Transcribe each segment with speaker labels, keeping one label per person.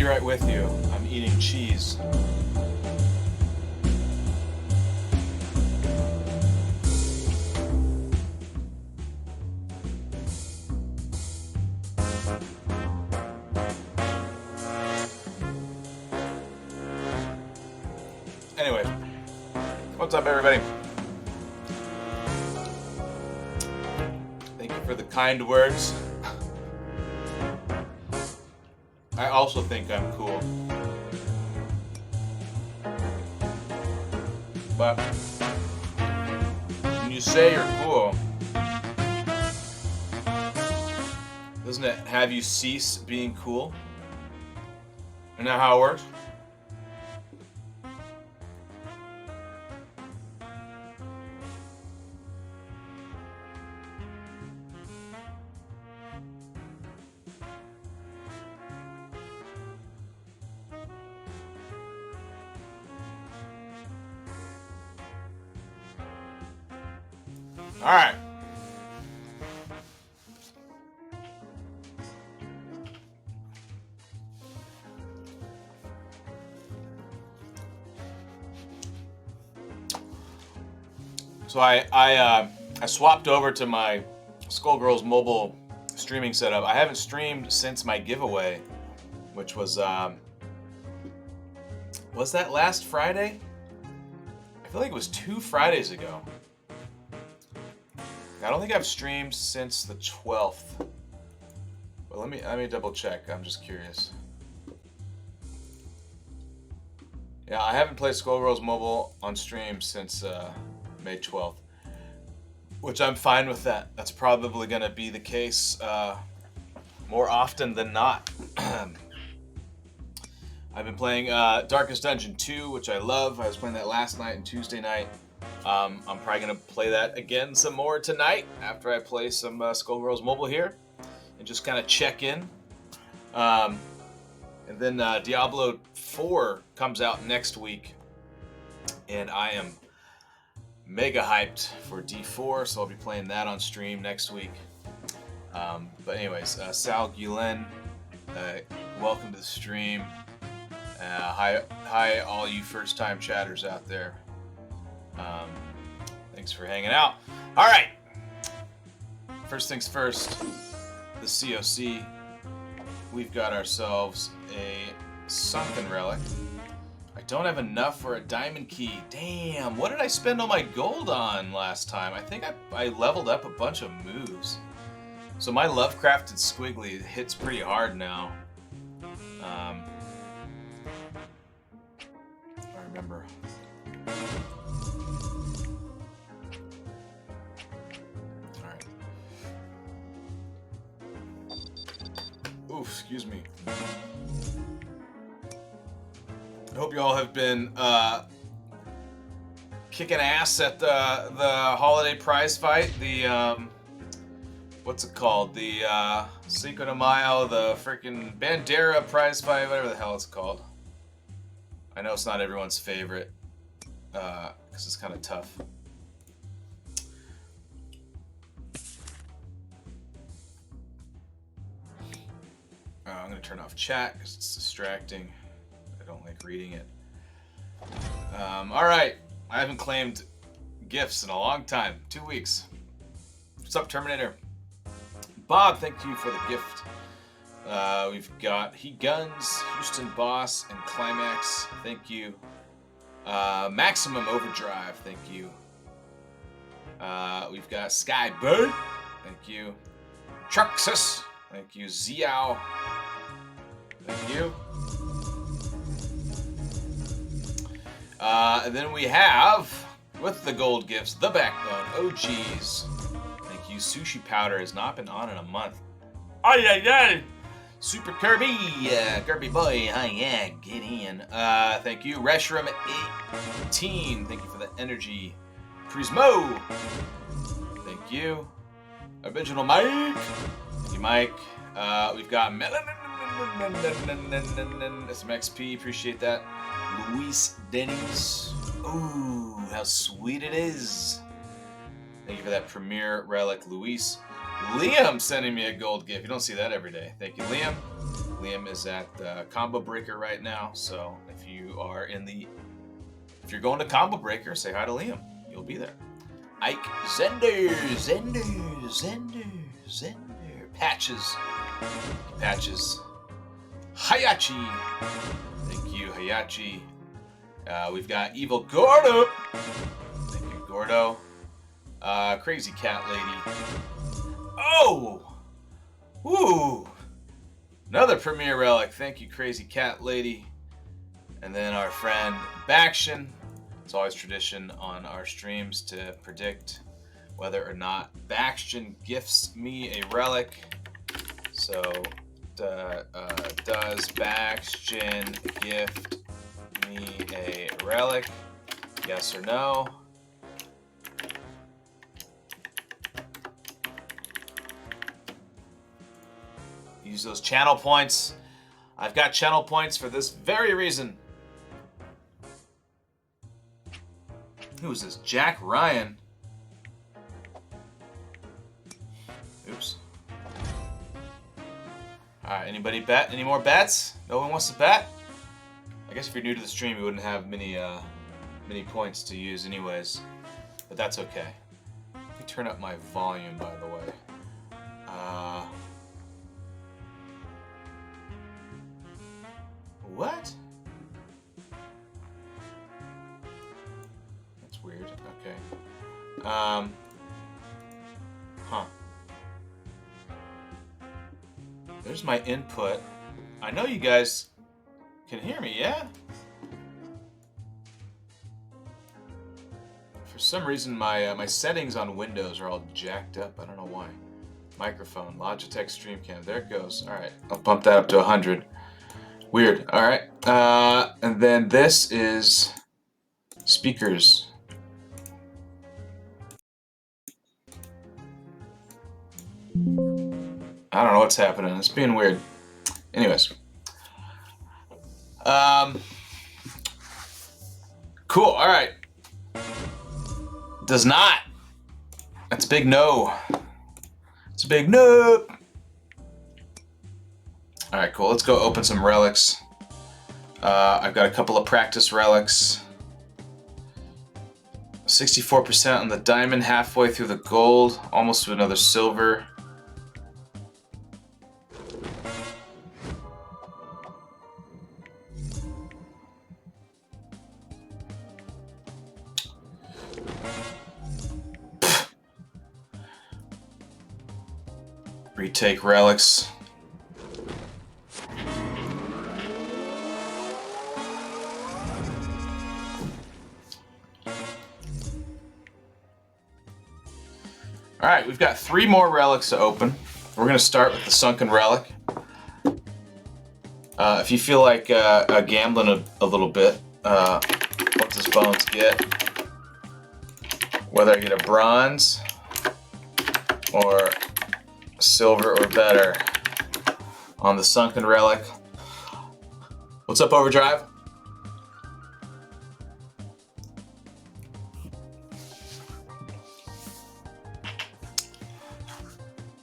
Speaker 1: be right with you. I'm eating cheese. Anyway, what's up, everybody? Thank you for the kind words. I also think I'm cool. But when you say you're cool, doesn't it have you cease being cool? Isn't that how it works? All right. So I swapped over to my Skullgirls mobile streaming setup. I haven't streamed since my giveaway, which was that last Friday? I feel like it was 2 Fridays ago. I don't think I've streamed since the 12th. But let me double check. I'm just curious. Yeah, I haven't played Skullgirls Mobile on stream since May 12th, which I'm fine with that. That's probably going to be the case more often than not. I've been playing Darkest Dungeon 2, which I love. I was playing that last night and Tuesday night. I'm probably going to play that again some more tonight after I play some Skullgirls Mobile here and just kind of check in. And then Diablo 4 comes out next week, and I am mega hyped for D4, so I'll be playing that on stream next week. But anyways, Sal Gulen, welcome to the stream. Hi all you first-time chatters out there. Thanks for hanging out. All right. First things first, the COC. We've got ourselves a sunken relic. I don't have enough for a diamond key. Damn, what did I spend all my gold on last time? I think I leveled up a bunch of moves. So my Lovecrafted Squiggly hits pretty hard now. I remember. Alright. Oof, excuse me. I hope you all have been kicking ass at the holiday prize fight. The what's it called? The Cinco de Mayo, the freaking Bandera prize fight, whatever the hell it's called. I know it's not everyone's favorite because it's kind of tough. I'm gonna turn off chat because it's distracting. I don't like reading it. All right, I haven't claimed gifts in a long time. 2 weeks. What's up, Terminator? Bob, thank you for the gift. We've got He Guns, Houston Boss, and Climax. Thank you. Maximum Overdrive. Thank you. We've got Skybird. Thank you. Truxus. Thank you. Ziao. Thank you. And then we have, with the gold gifts, the Backbone. Oh, geez. Thank you. Sushi Powder has not been on in a month. Ay, ay, ay. Super Kirby. Kirby boy. Hi, yeah. Get in. Thank you. Reshram 18. Thank you for the energy. Prismo. Thank you. Original Mike. Thank you, Mike. We've got some XP. Appreciate that. Luis Denny's. Ooh, how sweet it is. Thank you for that Premier Relic, Luis. Liam sending me a gold gift. You don't see that every day. Thank you, Liam. Liam is at Combo Breaker right now, so if you're going to Combo Breaker, say hi to Liam. You'll be there. Ike Zender. Patches. Hayachi. Thank you, Hayachi. We've got Evil Gordo. Thank you, Gordo. Crazy Cat Lady. Oh! Woo! Another Premier Relic. Thank you, Crazy Cat Lady. And then our friend Baction. It's always tradition on our streams to predict whether or not Baction gifts me a relic. So, does Baction gift me a relic? Yes or no? Use those channel points. I've got channel points for this very reason. Who is this? Jack Ryan. Oops. Alright, anybody bet? Any more bets? No one wants to bet? I guess if you're new to the stream, you wouldn't have many points to use anyways. But that's okay. Let me turn up my volume, by the way. What? That's weird. Okay. Huh. There's my input. I know you guys can hear me, yeah? For some reason, my settings on Windows are all jacked up. I don't know why. Microphone, Logitech StreamCam. There it goes. All right, I'll bump that up to 100. Weird. All right. And then this is speakers. I don't know what's happening. It's being weird. Anyways. Cool. All right. Does not. That's a big no. It's a big no. All right, cool. Let's go open some relics. I've got a couple of practice relics. 64% on the diamond, halfway through the gold, almost to another silver. Retake relics. Alright, we've got 3 more relics to open. We're going to start with the Sunken Relic. If you feel like gambling a little bit, what does Bones get? Whether I get a bronze or silver or better on the Sunken Relic. What's up, Overdrive?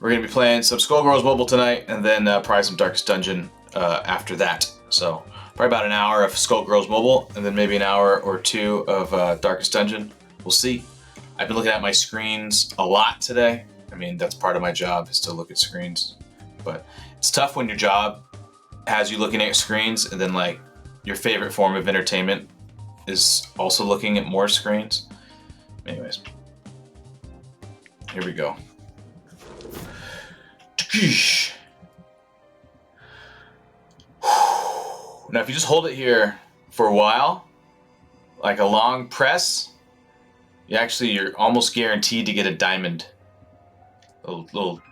Speaker 1: We're going to be playing some Skullgirls Mobile tonight, and then probably some Darkest Dungeon after that. So probably about an hour of Skullgirls Mobile, and then maybe an hour or 2 of Darkest Dungeon. We'll see. I've been looking at my screens a lot today. I mean, that's part of my job, is to look at screens. But it's tough when your job has you looking at screens, and then like your favorite form of entertainment is also looking at more screens. Anyways, here we go. Now, if you just hold it here for a while, like a long press, you're almost guaranteed to get a diamond. Little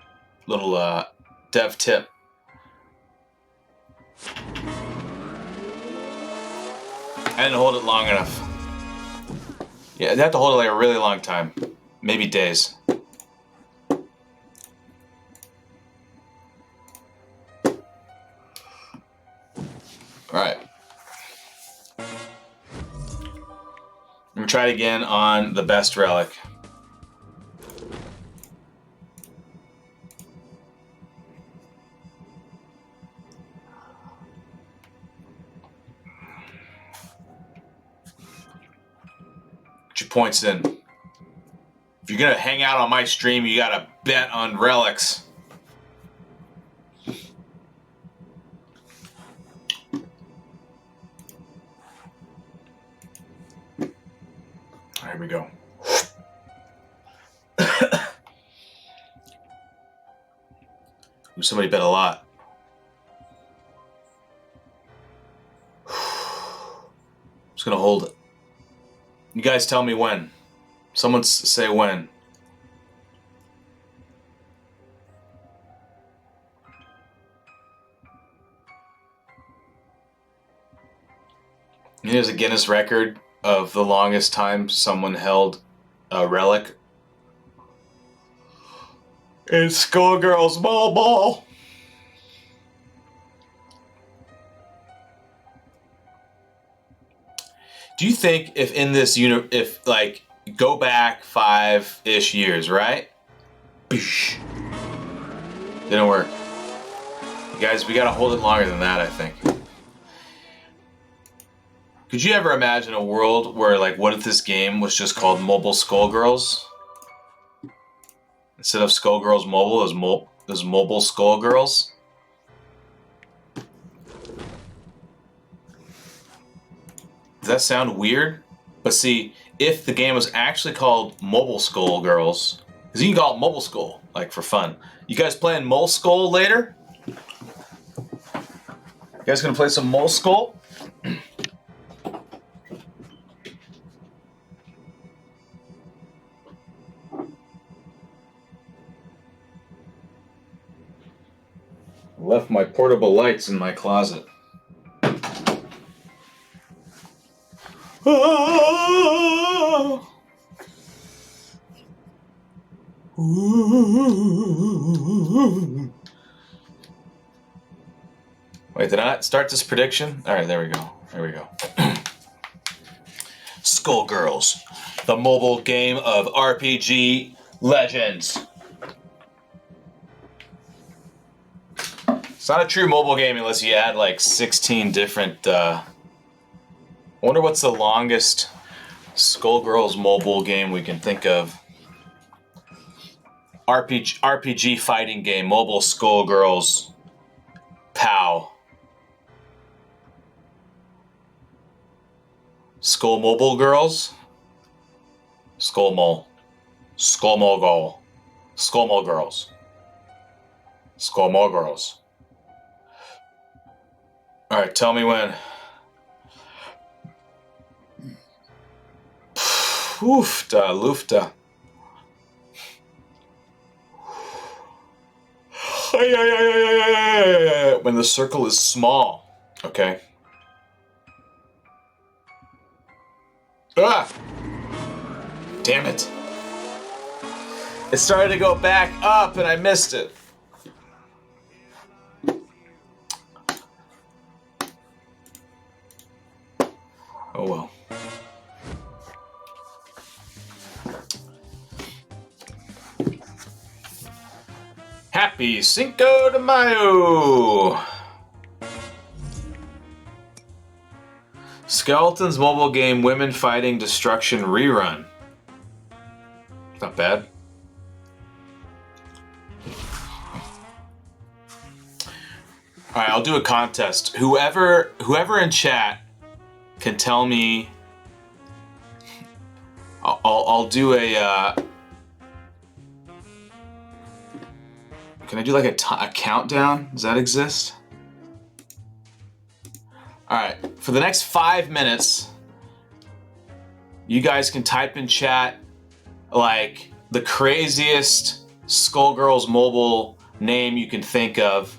Speaker 1: dev tip. I didn't hold it long enough. Yeah, you have to hold it like a really long time, maybe days. All right. I'm gonna try it again on the best relic. Put your points in. If you're gonna hang out on my stream, you gotta bet on relics. Here we go. Somebody bet a lot. I'm just gonna hold it. You guys tell me when. Someone say when. There's a Guinness record of the longest time someone held a relic. It's Skullgirls Ball. Do you think if in this if like go back 5-ish years, right? Didn't work. You guys, we gotta hold it longer than that, I think. Could you ever imagine a world where, like, what if this game was just called Mobile Skullgirls? Instead of Skullgirls Mobile, there's Mobile Skullgirls? Does that sound weird? But see, if the game was actually called Mobile Skullgirls, because you can call it Mobile Skull, like, for fun. You guys playing Mole Skull later? You guys gonna play some Mole Skull? Left my portable lights in my closet. Oh. Wait, did I not start this prediction? All right, there we go. There we go. Skullgirls, the mobile game of RPG legends. It's not a true mobile game unless you add like 16 different. I wonder what's the longest Skullgirls mobile game we can think of. RPG fighting game, mobile Skullgirls. POW. Skull Mobile Girls. Skull Mole. Skull Mole Girl. Skull Mole Girls. Skull Mole Girls. All right, tell me when. Oofta, loofta. When the circle is small, okay? Ah! Damn it. It started to go back up and I missed it. Oh well. Happy Cinco de Mayo! Skeleton's mobile game Women Fighting Destruction rerun. Not bad. Alright, I'll do a contest. Whoever in chat can tell me. I'll do a. Can I do like a countdown? Does that exist? All right, for the next 5 minutes, you guys can type in chat like the craziest Skullgirls mobile name you can think of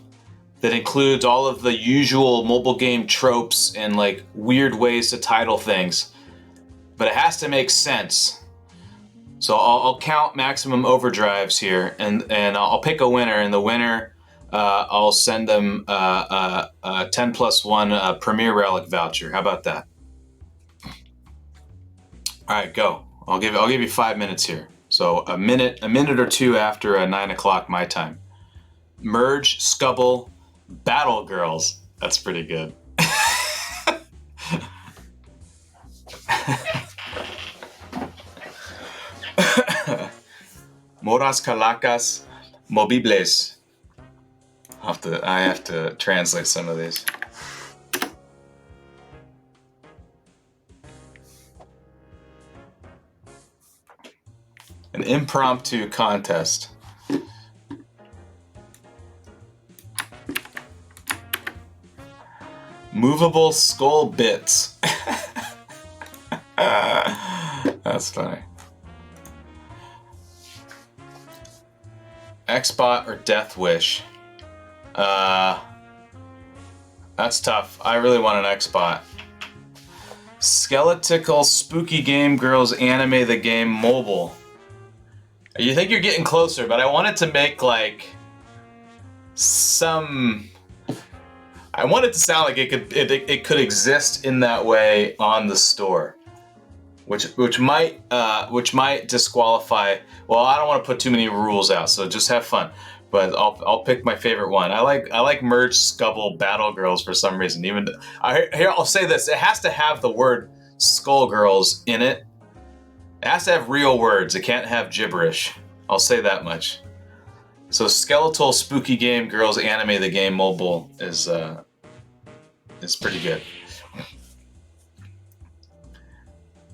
Speaker 1: that includes all of the usual mobile game tropes and like weird ways to title things, but it has to make sense. So I'll count maximum overdrives here, and I'll pick a winner, and the winner, I'll send them a 10+1 Premier Relic voucher. How about that? All right, go. I'll give you 5 minutes here. So a minute or two after 9 o'clock my time. Merge Scubble Battle Girls. That's pretty good. Moras Calacas Mobibles. I have to translate some of these. An impromptu contest. Movable skull bits. That's funny. Xbot or Death Wish? That's tough. I really want an Xbot. Skeletical Spooky Game Girls Anime the Game Mobile. You think you're getting closer, but I wanted to make like some. I want it to sound like it could exist in that way on the store, which might disqualify. Well, I don't want to put too many rules out, so just have fun. But I'll pick my favorite one. I like Merge Scubble Battle Girls for some reason. Here I'll say this: it has to have the word Skullgirls in it. It has to have real words. It can't have gibberish. I'll say that much. So Skeletal Spooky Game Girls Anime the Game Mobile is pretty good.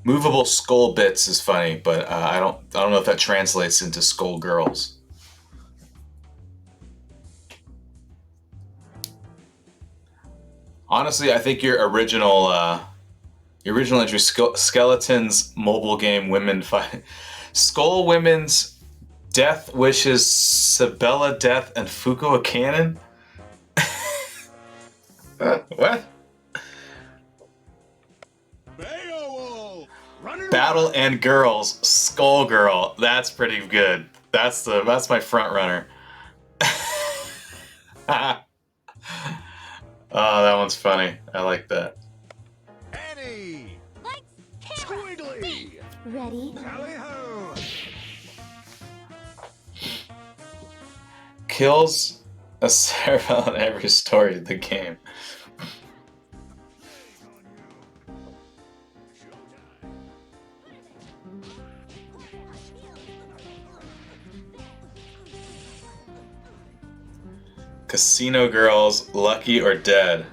Speaker 1: Movable Skull Bits is funny, but I don't know if that translates into Skull Girls. Honestly, I think your original entry, Skeletons Mobile Game Women Fight, Skull Women's Death Wishes, Sabella Death, and Fukuoka Cannon. What? Battle and Girls, Skull Girl. That's pretty good. That's my front runner. Oh, that one's funny. I like that.
Speaker 2: Annie! Squiggly!
Speaker 3: Ready?
Speaker 2: Tally-ho!
Speaker 1: Kills a serval in every story of the game. Casino Girls, Lucky or Dead.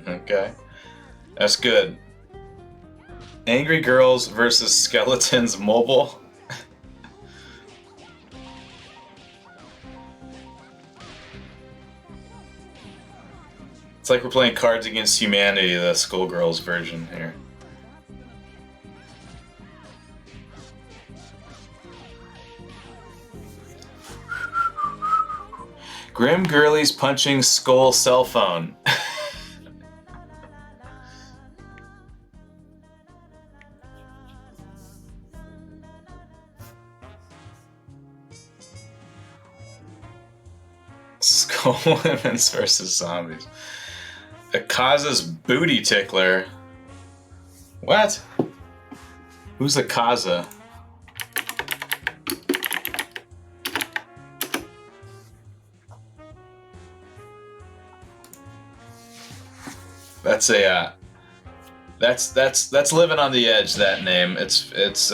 Speaker 1: Okay. That's good. Angry Girls versus Skeletons Mobile. It's like we're playing Cards Against Humanity, the Skullgirls version here. Grim Girlies punching Skull cell phone. Skull Women's versus Zombies. Akaza's Booty Tickler. What? Who's Akaza? That's that's living on the edge. That name. It's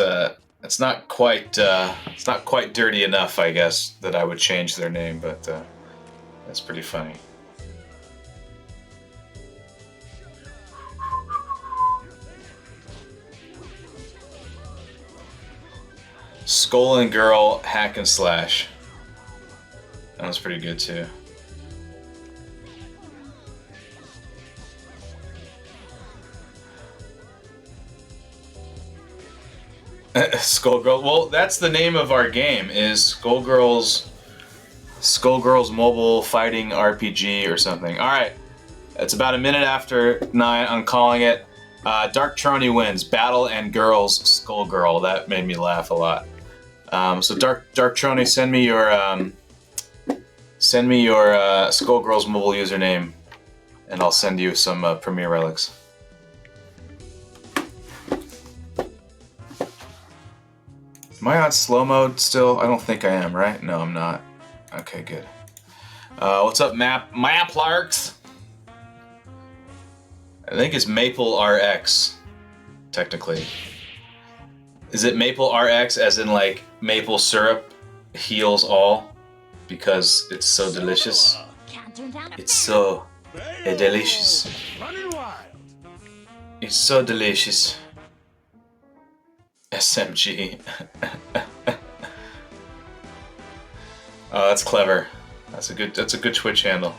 Speaker 1: not quite dirty enough, I guess, that I would change their name, but that's pretty funny. Skull and Girl Hack and Slash. That was pretty good too. Skullgirl. Well, that's the name of our game. Is Skullgirls Mobile Fighting RPG or something. All right, it's about a minute after 9. I'm calling it. Dark Trony wins. Battle and Girls Skullgirl. That made me laugh a lot. So Dark Trony, send me your Skullgirls Mobile username, and I'll send you some Premier relics. Am I on slow mode still? I don't think I am, right? No, I'm not. Okay, good. What's up, Map Larks? I think it's Maple RX, technically. Is it Maple RX as in like maple syrup heals all because it's so delicious. It's so delicious.
Speaker 2: Running wild.
Speaker 1: It's so delicious. SMG. Oh, that's clever. That's a good Twitch handle.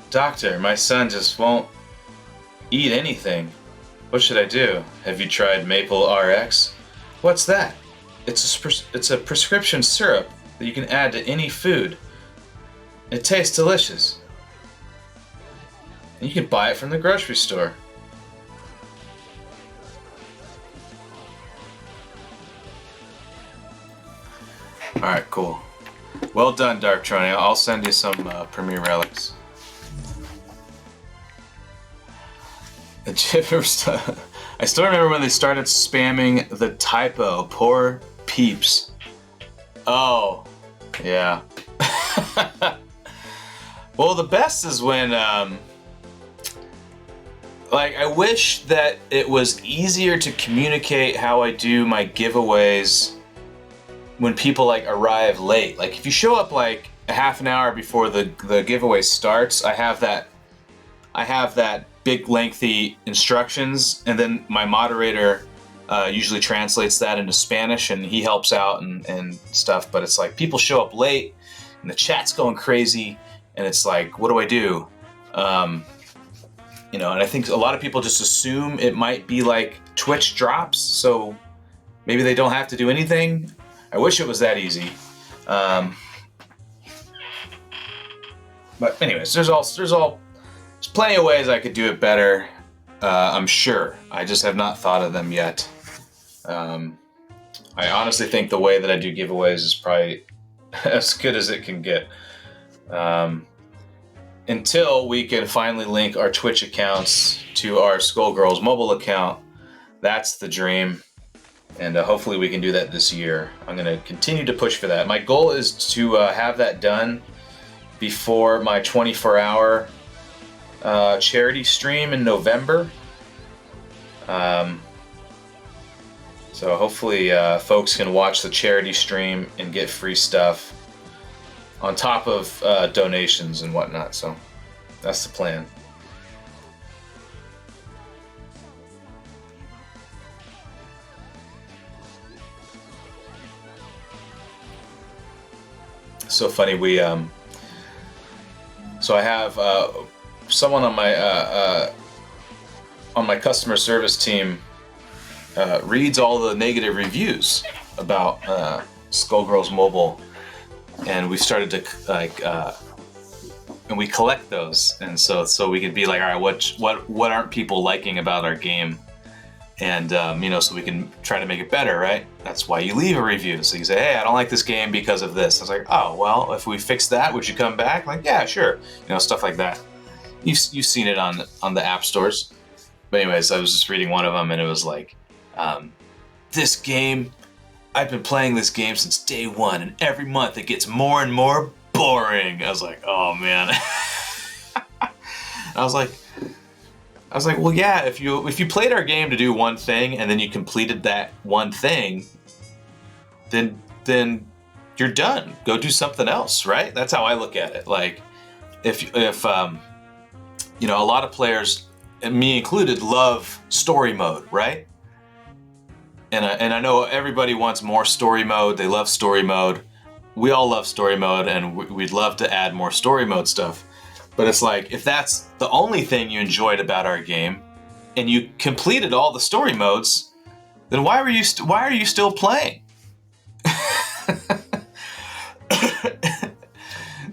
Speaker 1: Doctor, my son just won't eat anything. What should I do? Have you tried Maple RX? What's that? It's a prescription syrup that you can add to any food. It tastes delicious. You can buy it from the grocery store. Alright, cool. Well done, Dark Trony. I'll send you some Premier Relics. I still remember when they started spamming the typo. Poor peeps. Oh, yeah. Well, the best is when, like, I wish that it was easier to communicate how I do my giveaways when people, like, arrive late. Like, if you show up, like, a half an hour before the giveaway starts, I have that big lengthy instructions, and then my moderator usually translates that into Spanish, and he helps out and stuff. But it's like people show up late and the chat's going crazy, and it's like, what do I do? You know, and I think a lot of people just assume it might be like Twitch drops, so maybe they don't have to do anything. I wish it was that easy. But anyways, there's plenty of ways I could do it better. I'm sure. I just have not thought of them yet. I honestly think the way that I do giveaways is probably as good as it can get. Until we can finally link our Twitch accounts to our Skullgirls mobile account. That's the dream. And hopefully we can do that this year. I'm going to continue to push for that. My goal is to have that done before my 24-hour charity stream in November. So hopefully folks can watch the charity stream and get free stuff on top of donations and whatnot. So that's the plan. So funny, so I have someone on my customer service team reads all the negative reviews about Skullgirls Mobile, and we started to and we collect those, and so we could be like, all right, what aren't people liking about our game, and you know, so we can try to make it better, right? That's why you leave a review. So you say, hey, I don't like this game because of this. I was like, oh, well, if we fix that, would you come back? Like, yeah, sure. You know, stuff like that. You've seen it on the app stores. But anyways, I was just reading one of them, and it was like, this game, I've been playing this game since day one, and every month it gets more and more boring. I was like, oh man. I was like, well, yeah, if you played our game to do one thing and then you completed that one thing, then you're done. Go do something else, right? That's how I look at it. Like, if you know, a lot of players, and me included, love story mode, right? And I know everybody wants more story mode. They love story mode. We all love story mode, and we'd love to add more story mode stuff. But it's like, if that's the only thing you enjoyed about our game, and you completed all the story modes, then why are you still playing?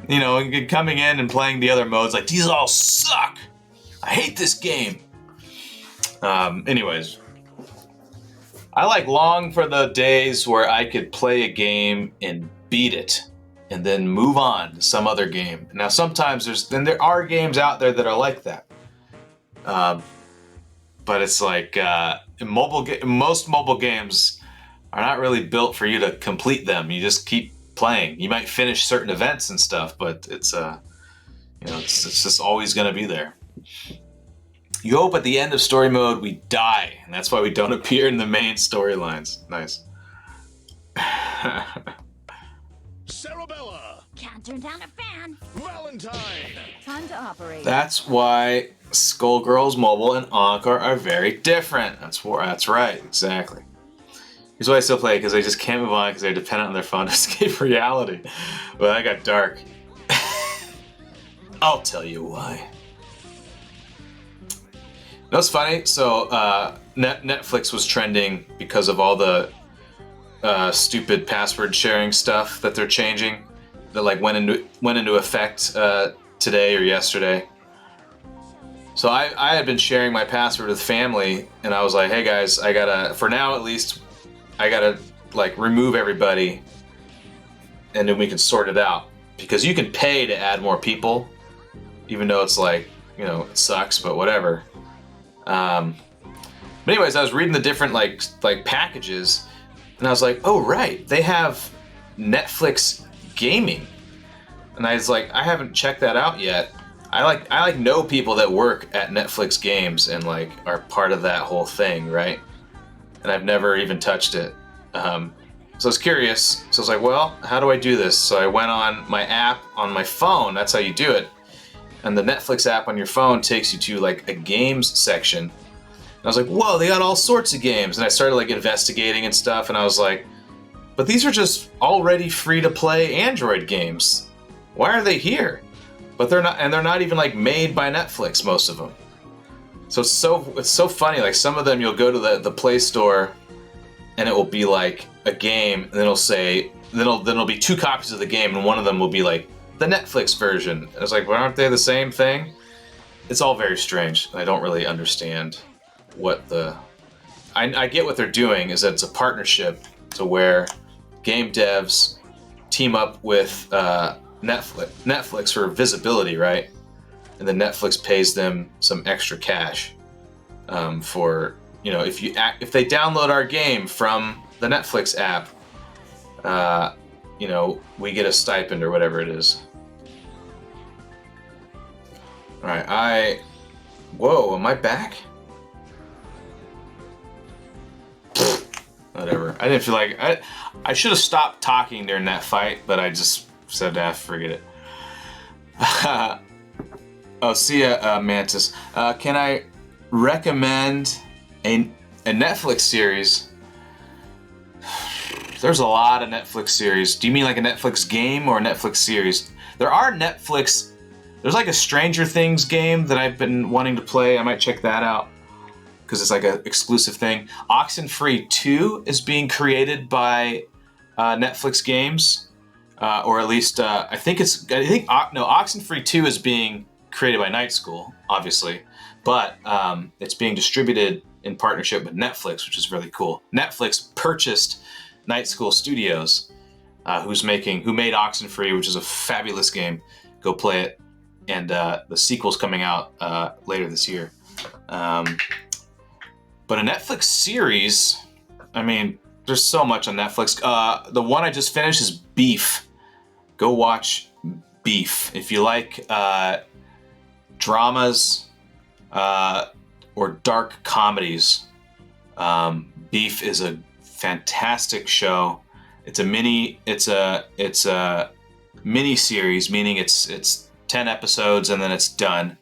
Speaker 1: You know, coming in and playing the other modes, like, these all suck. I hate this game. Anyways, I long for the days where I could play a game and beat it, and then move on to some other game. Now, sometimes there are games out there that are like that. But it's like most mobile games are not really built for you to complete them. You just keep playing. You might finish certain events and stuff, but it's you know, it's just always going to be there. You hope at the end of story mode we die, and that's why we don't appear in the main storylines. Nice.
Speaker 2: Cerebella.
Speaker 3: Can't turn down a fan.
Speaker 2: Valentine.
Speaker 3: Time to operate.
Speaker 1: That's why Skullgirls Mobile and Encore are very different. That's right, exactly. Here's why I still play, because they just can't move on because they're dependent on their phone to escape reality. Well, that got dark. I'll tell you why. You know what's funny? So Netflix was trending because of all the stupid password sharing stuff that they're changing that like went into effect today or yesterday. So I had been sharing my password with family, and I was like, hey guys, I gotta, for now at least, I gotta like remove everybody, and then we can sort it out, because you can pay to add more people, even though it's like, you know, it sucks, but whatever. But anyways, I was reading the different like packages, and I was like, oh right, they have Netflix gaming, and I was like, I haven't checked that out yet. I know people that work at Netflix Games and like are part of that whole thing, right? And I've never even touched it. So I was curious. So I was like, well, how do I do this? So I went on my app on my phone. That's how you do it. And the Netflix app on your phone takes you to like a games section. And I was like, whoa, they got all sorts of games. And I started like investigating and stuff. And I was like, but these are just already free to play Android games. Why are they here? But they're not, and they're not even like made by Netflix, most of them. So it's so funny. Like some of them, you'll go to the Play Store, and it will be like a game, and then it'll say, then it'll be 2 copies of the game, and one of them will be like the Netflix version. And it's like, well, aren't they the same thing? It's all very strange. I don't really understand what the. I get what they're doing is that it's a partnership to where game devs team up with Netflix for visibility, right? And then Netflix pays them some extra cash for, you know, if they download our game from the Netflix app, you know, we get a stipend or whatever it is. All right, whoa, am I back? Whatever. I didn't feel like I should have stopped talking during that fight, but I just said, forget it. Oh, see ya, Mantis. Can I recommend a Netflix series? There's a lot of Netflix series. Do you mean like a Netflix game or a Netflix series? There's like a Stranger Things game that I've been wanting to play. I might check that out because it's like an exclusive thing. Oxenfree 2 is being created by Netflix Games, or at least I think Oxenfree 2 is being created by Night School, obviously, but it's being distributed in partnership with Netflix, which is really cool. Netflix purchased Night School Studios, who made Oxenfree, which is a fabulous game. Go play it, and the sequel's coming out later this year. But a Netflix series, I mean, there's so much on Netflix. The one I just finished is Beef. Go watch Beef if you like dramas or dark comedies. Beef is a fantastic show. It's a mini series, meaning it's 10 episodes and then it's done.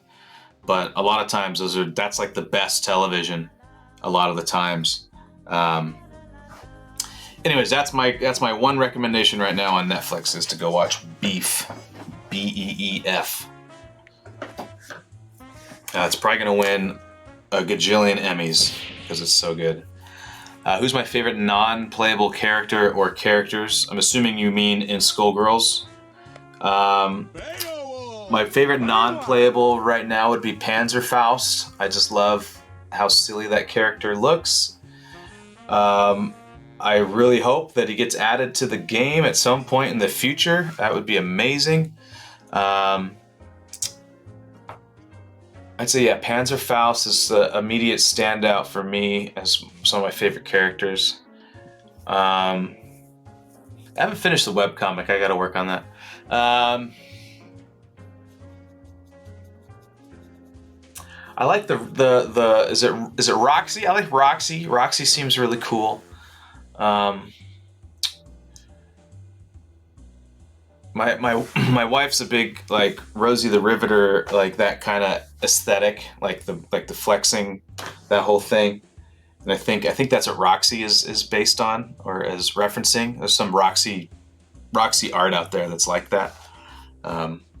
Speaker 1: But a lot of times that's like the best television. A lot of the times. Anyways, that's my one recommendation right now on Netflix is to go watch Beef, Beef. It's probably gonna win a gajillion Emmys because it's so good. Who's my favorite non-playable character or characters? I'm assuming you mean in Skullgirls. My favorite non-playable right now would be Panzerfaust. I just love how silly that character looks. I really hope that he gets added to the game at some point in the future. That would be amazing. I'd say, yeah, Panzerfaust is the immediate standout for me as some of my favorite characters. I haven't finished the webcomic. I gotta work on that. I like the is it Roxy? I like Roxy. Roxy seems really cool. My wife's a big like Rosie the Riveter, like that kind of aesthetic, like the flexing, that whole thing. And I think that's what Roxy is based on or is referencing. There's some Roxy art out there that's like that.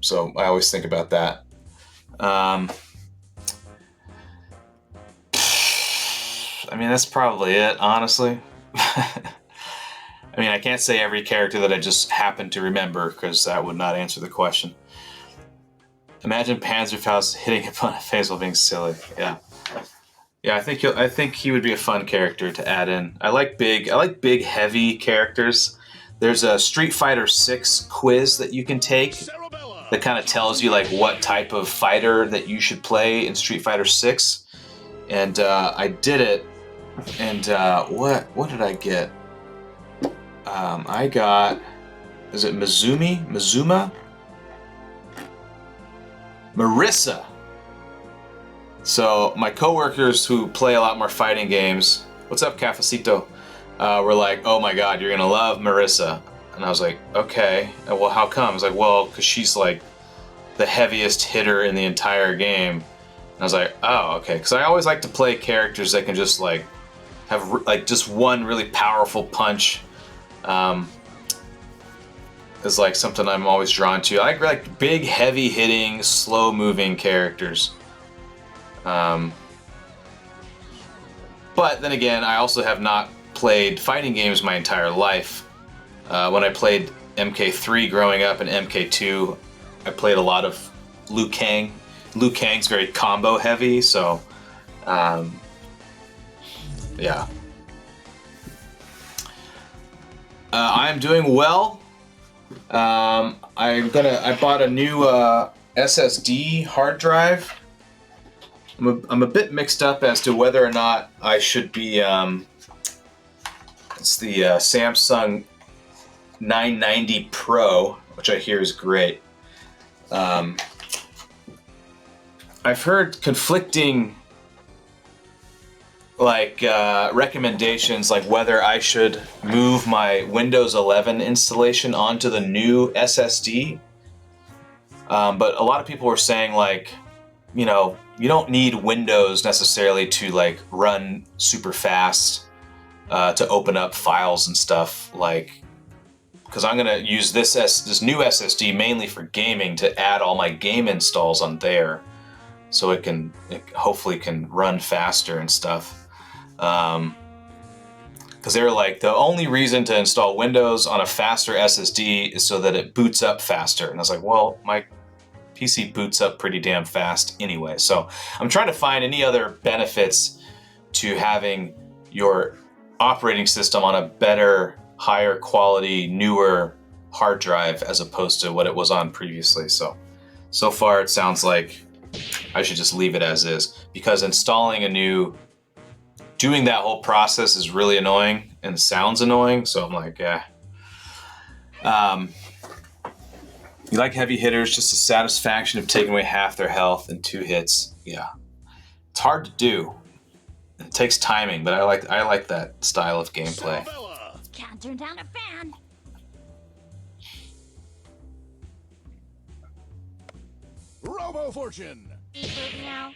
Speaker 1: So I always think about that. I mean, that's probably it, honestly. I mean, I can't say every character that I just happen to remember because that would not answer the question. Imagine Panzerfaust hitting upon a face while being silly. Yeah, I think he would be a fun character to add in. I like big, heavy characters. There's a Street Fighter 6 quiz that you can take that kind of tells you like what type of fighter that you should play in Street Fighter 6. And I did it. And what did I get? I got, is it Mazuma? Marissa. So my coworkers who play a lot more fighting games, what's up, Cafecito? Were like, oh my god, you're gonna love Marissa. And I was like, okay. And well, how come? I was like, well, because she's like the heaviest hitter in the entire game. And I was like, oh, okay. Because I always like to play characters that can just like have like just one really powerful punch. Is like something I'm always drawn to. I like big, heavy hitting, slow moving characters. But then again, I also have not played fighting games my entire life. When I played MK3 growing up and MK2, I played a lot of Liu Kang. Liu Kang's very combo heavy, so yeah. I'm doing well. I bought a new SSD hard drive. I'm a bit mixed up as to whether or not I should be. It's the Samsung 990 Pro, which I hear is great. I've heard conflicting recommendations, like whether I should move my Windows 11 installation onto the new SSD. But a lot of people were saying like, you know, you don't need Windows necessarily to like run super fast to open up files and stuff, like, because I'm gonna use this new SSD mainly for gaming to add all my game installs on there, so it hopefully can run faster and stuff. Because they were like, the only reason to install Windows on a faster SSD is so that it boots up faster. And I was like, well, my PC boots up pretty damn fast anyway. So I'm trying to find any other benefits to having your operating system on a better, higher quality, newer hard drive as opposed to what it was on previously. So far it sounds like I should just leave it as is, because doing that whole process is really annoying and sounds annoying. So I'm like, yeah. You like heavy hitters, just the satisfaction of taking away half their health in 2 hits. Yeah. It's hard to do. It takes timing, but I like that style of gameplay.
Speaker 3: Can't turn down a fan.
Speaker 2: Robo Fortune.
Speaker 3: Now.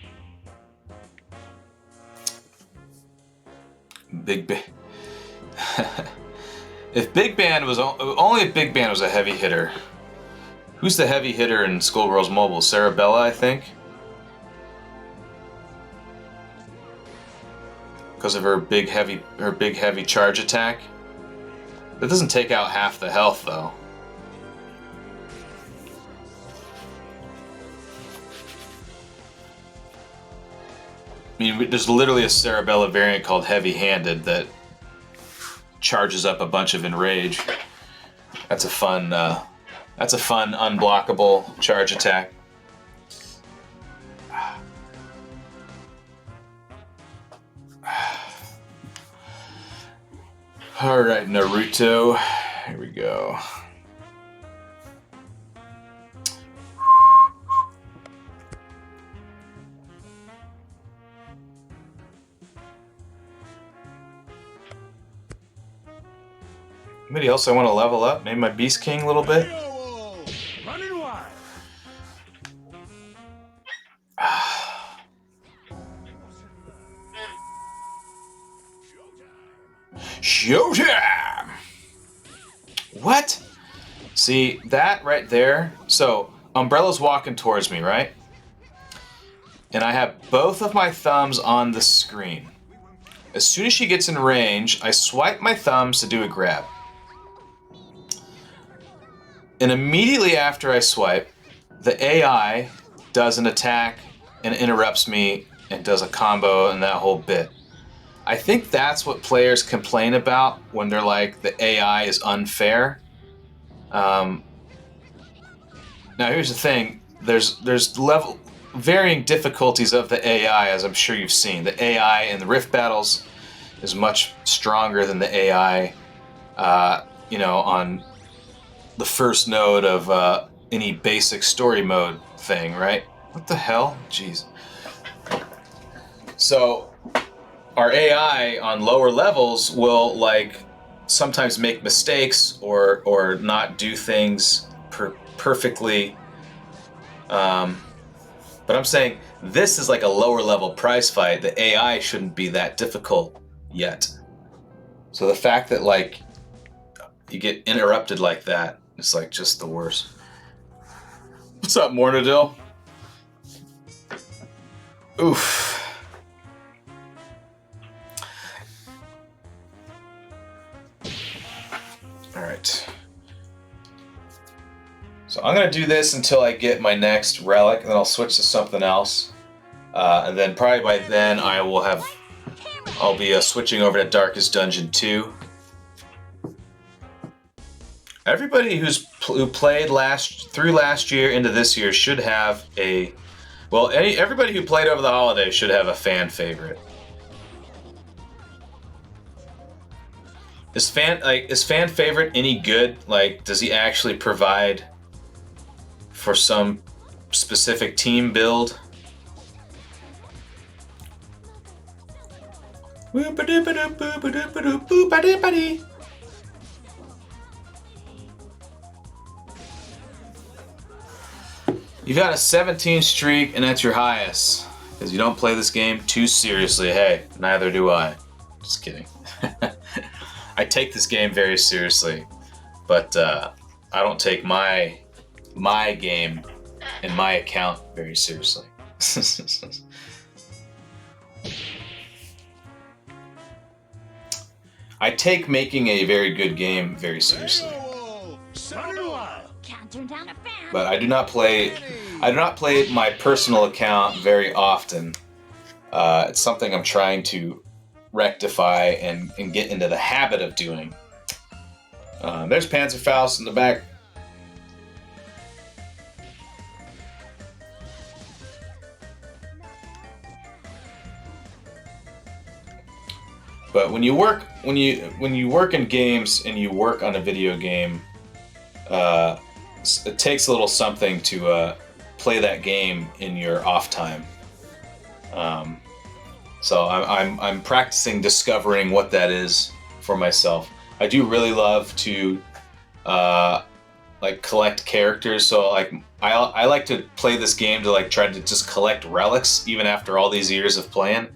Speaker 1: If Big Band was only if Big Band was a heavy hitter. Who's the heavy hitter in Skullgirls Mobile? Sarabella, I think. Because of her big heavy charge attack. That doesn't take out half the health though. I mean, there's literally a Sarabella variant called Heavy Handed that charges up a bunch of Enrage. That's a fun unblockable charge attack. All right, Naruto. Here we go. Anybody else I want to level up? Maybe my Beast King a little bit?
Speaker 2: Running wild.
Speaker 1: Showtime! What? See, that right there. So, Umbrella's walking towards me, right? And I have both of my thumbs on the screen. As soon as she gets in range, I swipe my thumbs to do a grab. And immediately after I swipe, the AI does an attack and interrupts me and does a combo and that whole bit. I think that's what players complain about when they're like, the AI is unfair. Now here's the thing, there's varying difficulties of the AI, as I'm sure you've seen. The AI in the Rift battles is much stronger than the AI, on the first node of any basic story mode thing, right? What the hell? Jeez. So our AI on lower levels will sometimes make mistakes or not do things perfectly. But I'm saying this is like a lower level prize fight. The AI shouldn't be that difficult yet. So the fact that you get interrupted like that is just the worst. What's up, Mornadil? Oof. Alright. So I'm going to do this until I get my next relic, and then I'll switch to something else. And then probably by then I'll be switching over to Darkest Dungeon 2. Everybody who played through last year into this year should have everybody who played over the holidays should have a fan favorite. Is fan favorite any good? Does he actually provide for some specific team build? You've got a 17 streak, and that's your highest. Because you don't play this game too seriously. Hey, neither do I. Just kidding. I take this game very seriously, but I don't take my game and my account very seriously. I take making a very good game very seriously.
Speaker 3: Can't turn down a fan.
Speaker 1: But I do not play my personal account very often. It's something I'm trying to rectify and get into the habit of doing. There's Panzerfaust in the back. But when you work in games and you work on a video game, it takes a little something to play that game in your off time. So I'm practicing discovering what that is for myself. I do really love to collect characters. So I like to play this game to try to just collect relics even after all these years of playing.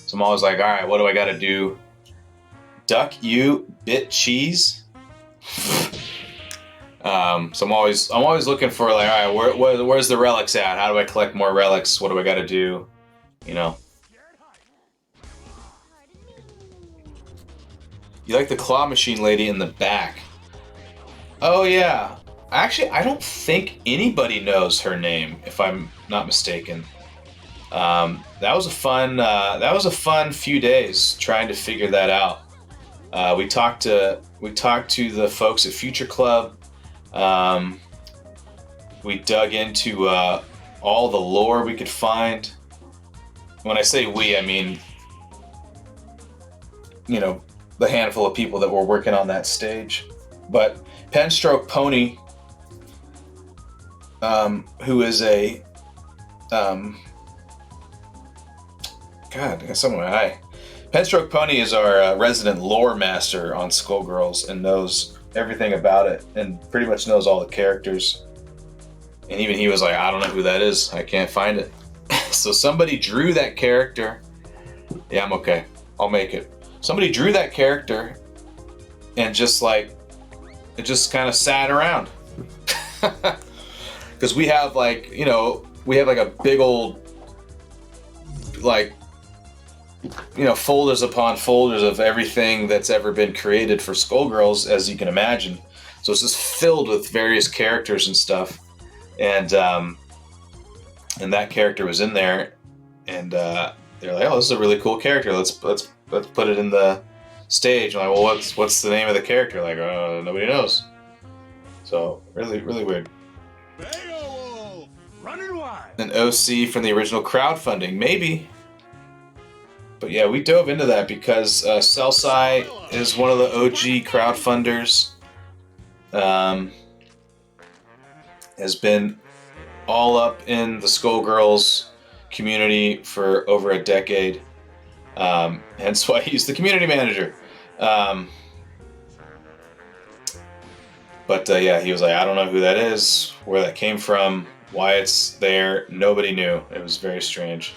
Speaker 1: So I'm always like, all right, what do I got to do? Duck you bit cheese. So I'm always looking for all right, where's the relics at? How do I collect more relics? What do I got to do? You like the claw machine lady in the back? Oh yeah. Actually, I don't think anybody knows her name, if I'm not mistaken. That was a fun few days trying to figure that out. We talked to the folks at Future Club. We dug into all the lore we could find. When I say we, I mean, the handful of people that were working on that stage. But Penstroke Pony, who is a God, I got someone. Hi. Penstroke Pony is our resident lore master on Skullgirls and knows everything about it and pretty much knows all the characters. And even he was like, I don't know who that is. I can't find it. So somebody drew that character. Yeah, I'm okay. I'll make it. Somebody drew that character and just like, it just kind of sat around. Because we have like, you know, we have like a big old, like, you know, folders upon folders of everything that's ever been created for Skullgirls, as you can imagine. So it's just filled with various characters and stuff. And that character was in there, and they're like, "Oh, this is a really cool character. Let's put it in the stage." I'm like, "Well, what's the name of the character?" Like, nobody knows. So really weird.
Speaker 2: Beowulf, running wide.
Speaker 1: An OC from the original crowdfunding, maybe. But yeah, we dove into that because Celsai is one of the OG crowdfunders. Has been all up in the Skullgirls community for over a decade. Hence why he's the community manager. But yeah, he was like, I don't know who that is, where that came from, why it's there. Nobody knew. It was very strange.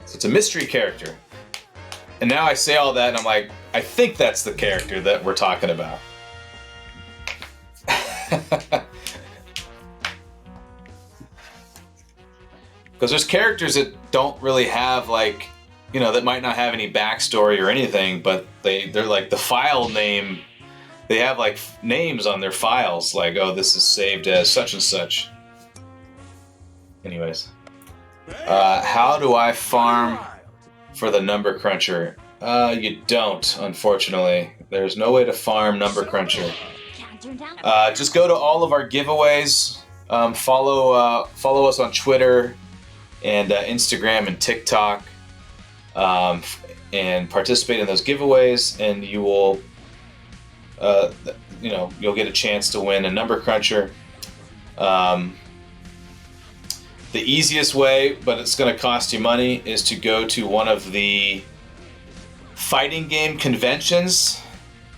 Speaker 1: So it's a mystery character. And now I say all that and I'm like, I think that's the character that we're talking about. Because there's characters that don't really have, like, you know, that might not have any backstory or anything, but they're like the file name. They have like names on their files, like, oh, this is saved as such and such. Anyways, how do I farm for the number cruncher? You don't, unfortunately. There's no way to farm number cruncher. Just go to all of our giveaways. Follow us on Twitter and Instagram and TikTok, and participate in those giveaways, and you will, you'll get a chance to win a number cruncher. The easiest way, but it's going to cost you money, is to go to one of the fighting game conventions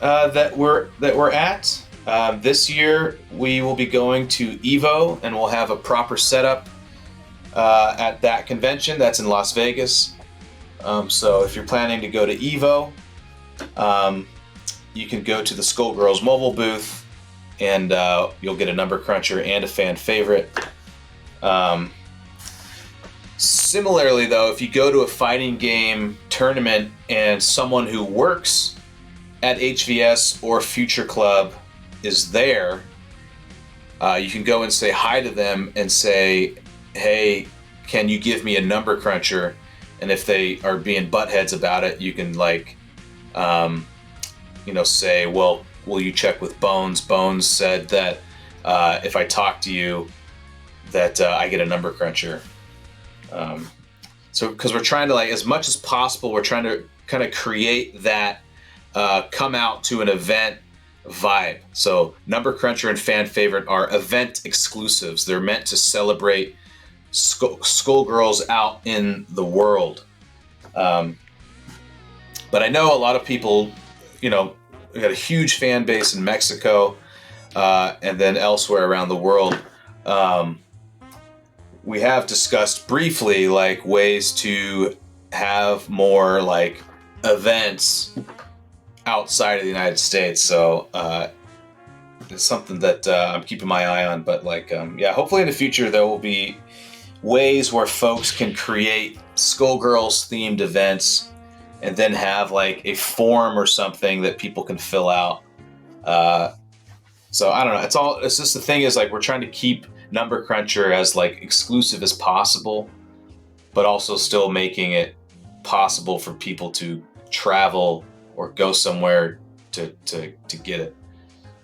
Speaker 1: that we're at. This year we will be going to EVO, and we'll have a proper setup at that convention. That's in Las Vegas. So if you're planning to go to EVO, you can go to the Skullgirls mobile booth, and you'll get a number cruncher and a fan favorite. Similarly, though, if you go to a fighting game tournament and someone who works at HVS or Future Club is there, you can go and say hi to them and say, hey, can you give me a number cruncher? And if they are being buttheads about it, you can, like, say, well, will you check with Bones? Bones said that if I talk to you, that I get a number cruncher. So because we're trying to, like, as much as possible, we're trying to kind of create that come out to an event vibe. So number cruncher and fan favorite are event exclusives. They're meant to celebrate Skullgirls out in the world. But I know a lot of people, we got a huge fan base in Mexico, and then elsewhere around the world. We have discussed briefly, like, ways to have more, like, events outside of the United States. So it's something that I'm keeping my eye on. But, like, hopefully in the future there will be ways where folks can create Skullgirls themed events and then have, like, a form or something that people can fill out. So I don't know. It's just the thing is, like, we're trying to keep number cruncher as, like, exclusive as possible, but also still making it possible for people to travel or go somewhere to get it,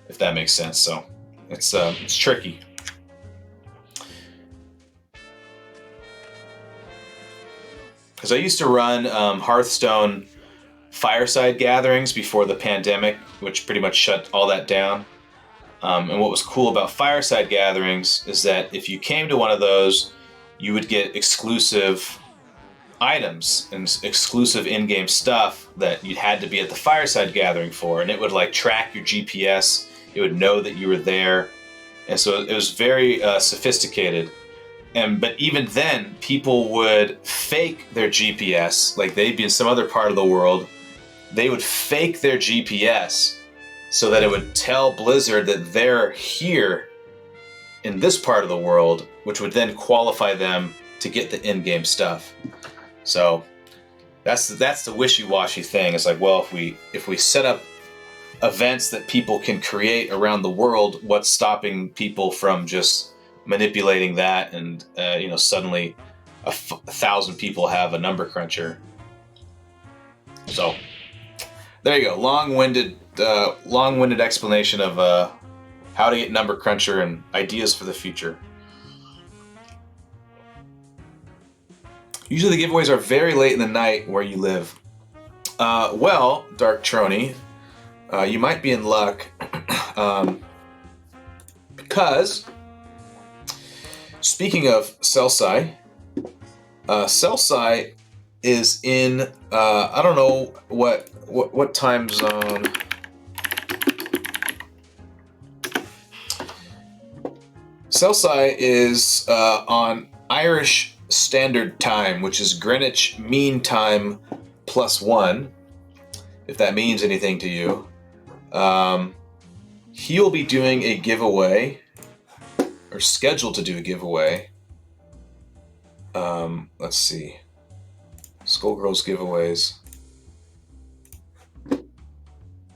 Speaker 1: if that makes sense. So it's tricky. Because I used to run Hearthstone fireside gatherings before the pandemic, which pretty much shut all that down. And what was cool about fireside gatherings is that if you came to one of those, you would get exclusive items and exclusive in-game stuff that you had to be at the fireside gathering for, and it would like track your GPS. It would know that you were there, and so it was very sophisticated. But even then, people would fake their GPS, like they'd be in some other part of the world. They would fake their GPS so that it would tell Blizzard that they're here in this part of the world, which would then qualify them to get the in-game stuff. So that's the wishy-washy thing. It's like, well, if we set up events that people can create around the world, what's stopping people from just manipulating that and suddenly 1,000 people have a number cruncher? So there you go. Long-winded explanation of how to get number cruncher and ideas for the future. Usually the giveaways are very late in the night where you live. Well, Dark Trony, you might be in luck because, speaking of Celsi, Celsi is in, I don't know what time zone. Celsi is on Irish Standard Time, which is Greenwich Mean Time +1, if that means anything to you. He'll be doing a giveaway, or scheduled to do a giveaway. Let's see. Skullgirls giveaways.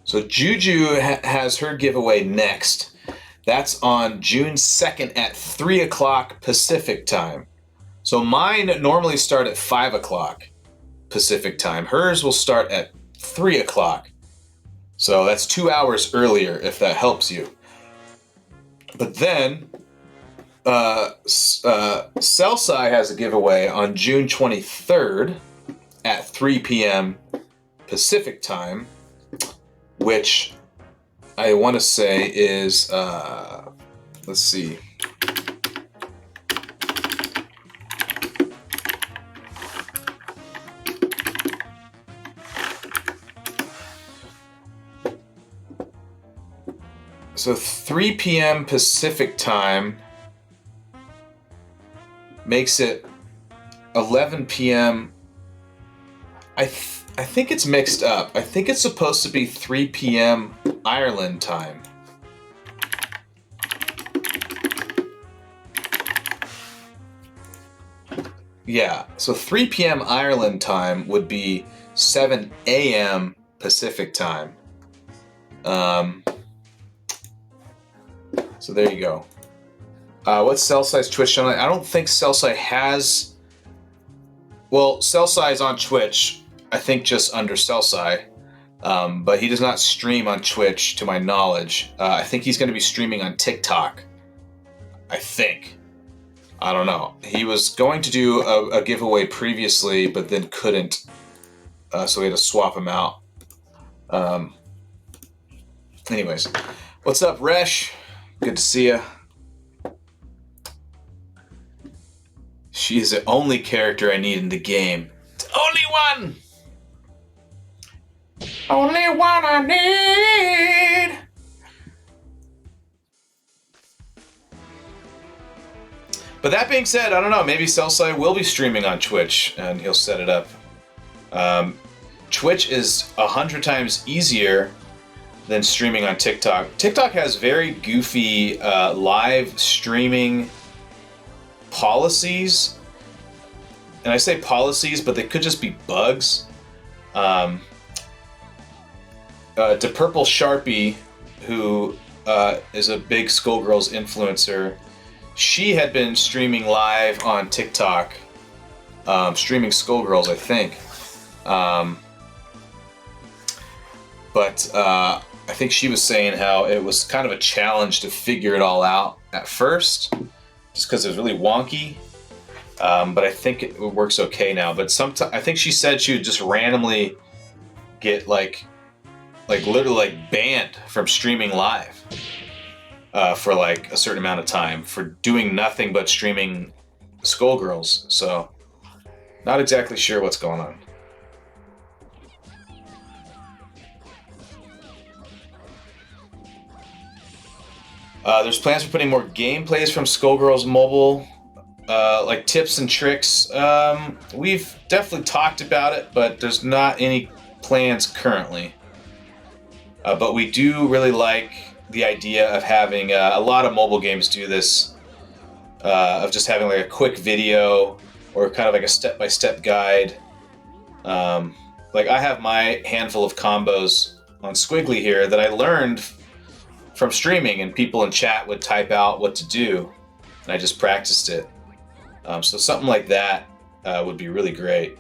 Speaker 1: So Juju has her giveaway next. That's on June 2nd at 3 o'clock Pacific Time. So mine normally start at 5 o'clock Pacific Time. Hers will start at 3 o'clock. So that's 2 hours earlier, if that helps you. But then, Celsi has a giveaway on June 23rd at 3 p.m. Pacific Time, which I want to say is, let's see. So 3 p.m. Pacific Time makes it 11 p.m. I think it's mixed up. I think it's supposed to be 3 p.m. Ireland time. Yeah, so 3 p.m. Ireland time would be 7 a.m. Pacific time. So there you go. What's Celsi's Twitch channel? I don't think Celsi has... Well, Celsi is on Twitch, I think just under Celsi. But he does not stream on Twitch, to my knowledge. I think he's going to be streaming on TikTok. I think. I don't know. He was going to do a giveaway previously, but then couldn't. So we had to swap him out. Anyways. What's up, Resh? Good to see you. She is the only character I need in the game. It's only one! Only one I need! But that being said, I don't know, maybe Celsi will be streaming on Twitch, and he'll set it up. Twitch is 100 times easier than streaming on TikTok. TikTok has very goofy live streaming policies. And I say policies, but they could just be bugs. To Purple Sharpie, who is a big Skullgirls influencer, she had been streaming live on TikTok, streaming Skullgirls, I think. But I think she was saying how it was kind of a challenge to figure it all out at first, just because it was really wonky. But I think it works okay now. But sometimes I think she said she would just randomly get like literally banned from streaming live for like a certain amount of time for doing nothing but streaming Skullgirls. So Not exactly sure what's going on. There's plans for putting more gameplays from Skullgirls Mobile, like tips and tricks. We've definitely talked about it, but there's not any plans currently. But we do really like the idea of having a lot of mobile games do this, of just having like a quick video or kind of like a step-by-step guide. Like I have my handful of combos on Squiggly here that I learned from streaming, and people in chat would type out what to do, and I just practiced it. So something like that would be really great.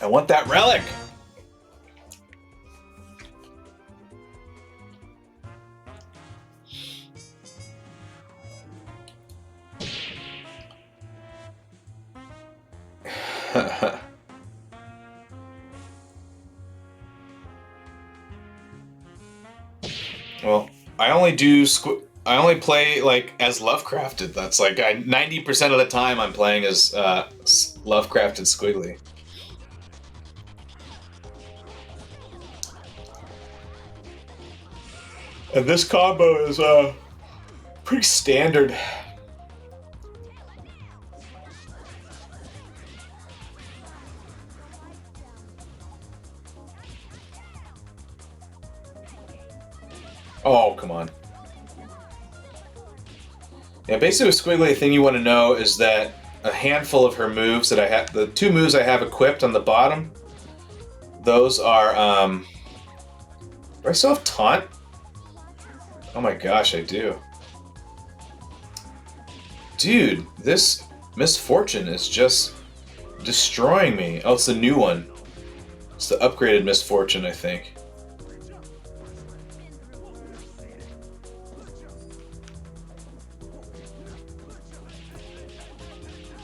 Speaker 1: I want that relic! Well, I only play like as Lovecrafted. That's like 90% of the time I'm playing as Lovecrafted Squiggly. And this combo is pretty standard. Oh, come on. Yeah, basically with Squiggly, the thing you want to know is that a handful of her moves that I have, the 2 moves I have equipped on the bottom, those are, do I still have Taunt? Oh my gosh, I do. Dude, this Misfortune is just destroying me. Oh, it's the new one. It's the upgraded Misfortune, I think.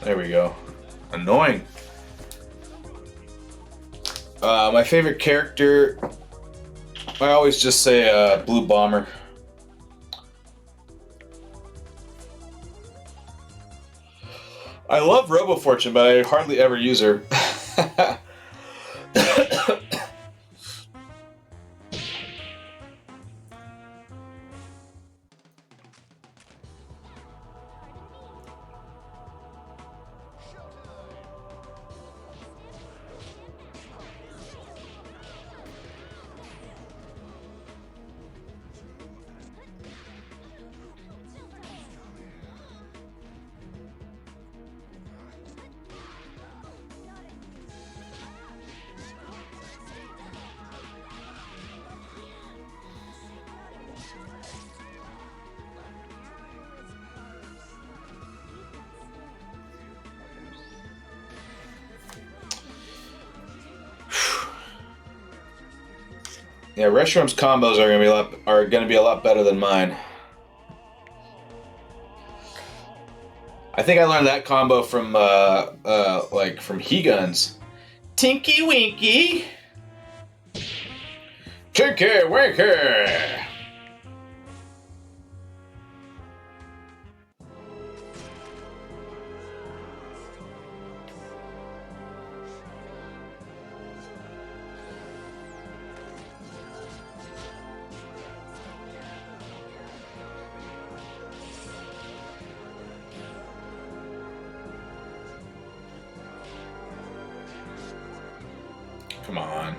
Speaker 1: There we go. Annoying. My favorite character, I always just say Blue Bomber. I love Robo Fortune, but I hardly ever use her. Yeah, Reshram's combos are gonna be a lot better than mine. I think I learned that combo from from He-Guns. Tinky Winky, Tinky Winky. Come on.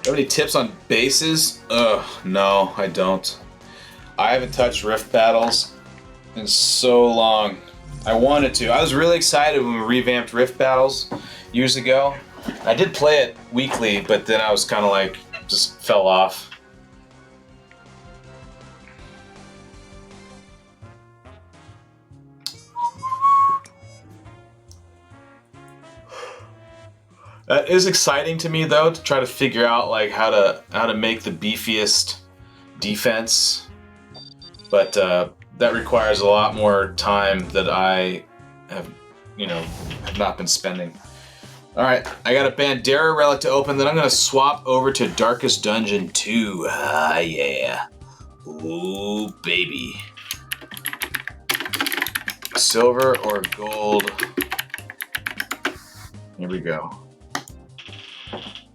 Speaker 1: Have any tips on bases? Ugh, no, I don't. I haven't touched Rift Battles in so long. I wanted to. I was really excited when we revamped Rift Battles years ago. I did play it weekly, but then I was kind of like, just fell off. That is exciting to me though, to try to figure out like how to make the beefiest defense, but that requires a lot more time that I have, have not been spending. All right, I got a Bandera relic to open. Then I'm gonna swap over to Darkest Dungeon 2. Ah, yeah. Ooh, baby. Silver or gold? Here we go.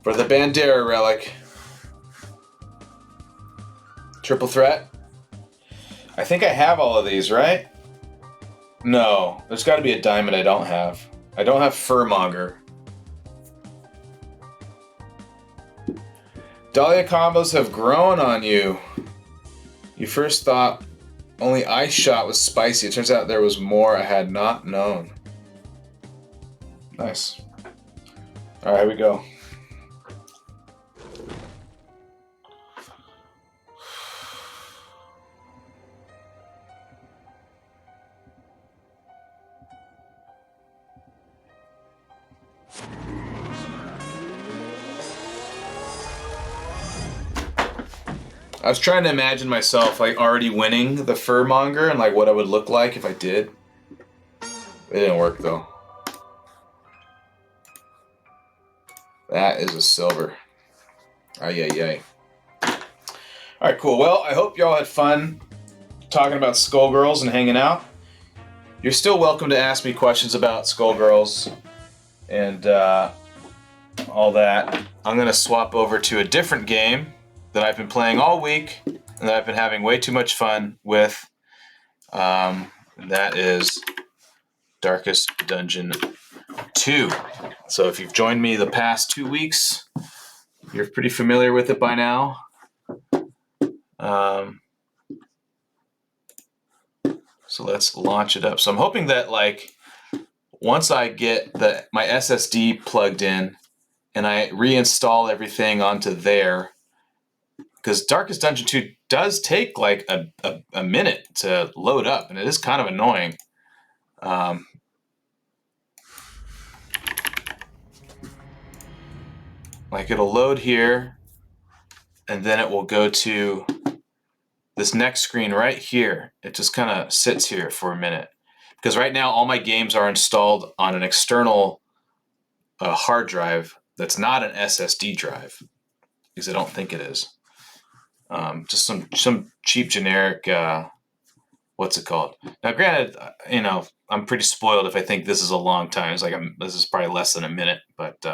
Speaker 1: For the Bandera relic. Triple threat. I think I have all of these, right? No, there's got to be a diamond I don't have. I don't have Furmonger. Dahlia combos have grown on you. You first thought only Ice Shot was spicy. It turns out there was more I had not known. Nice. All right, here we go. I was trying to imagine myself like already winning the Furmonger and like what I would look like if I did. It didn't work though. That is a silver. Ay, ay, ay. Alright, cool. Well, I hope y'all had fun talking about Skullgirls and hanging out. You're still welcome to ask me questions about Skullgirls and all that. I'm going to swap over to a different game that I've been playing all week and that I've been having way too much fun with. And that is Darkest Dungeon 2. So if you've joined me the past 2 weeks, you're pretty familiar with it by now. So let's launch it up. So I'm hoping that like once I get my SSD plugged in and I reinstall everything onto there, because Darkest Dungeon 2 does take like a minute to load up, and it is kind of annoying. Like it'll load here, and then it will go to this next screen right here. It just kind of sits here for a minute. Because right now all my games are installed on an external hard drive that's not an SSD drive, because I don't think it is. Just some cheap generic, what's it called? Now, granted, I'm pretty spoiled if I think this is a long time. It's like this is probably less than a minute, but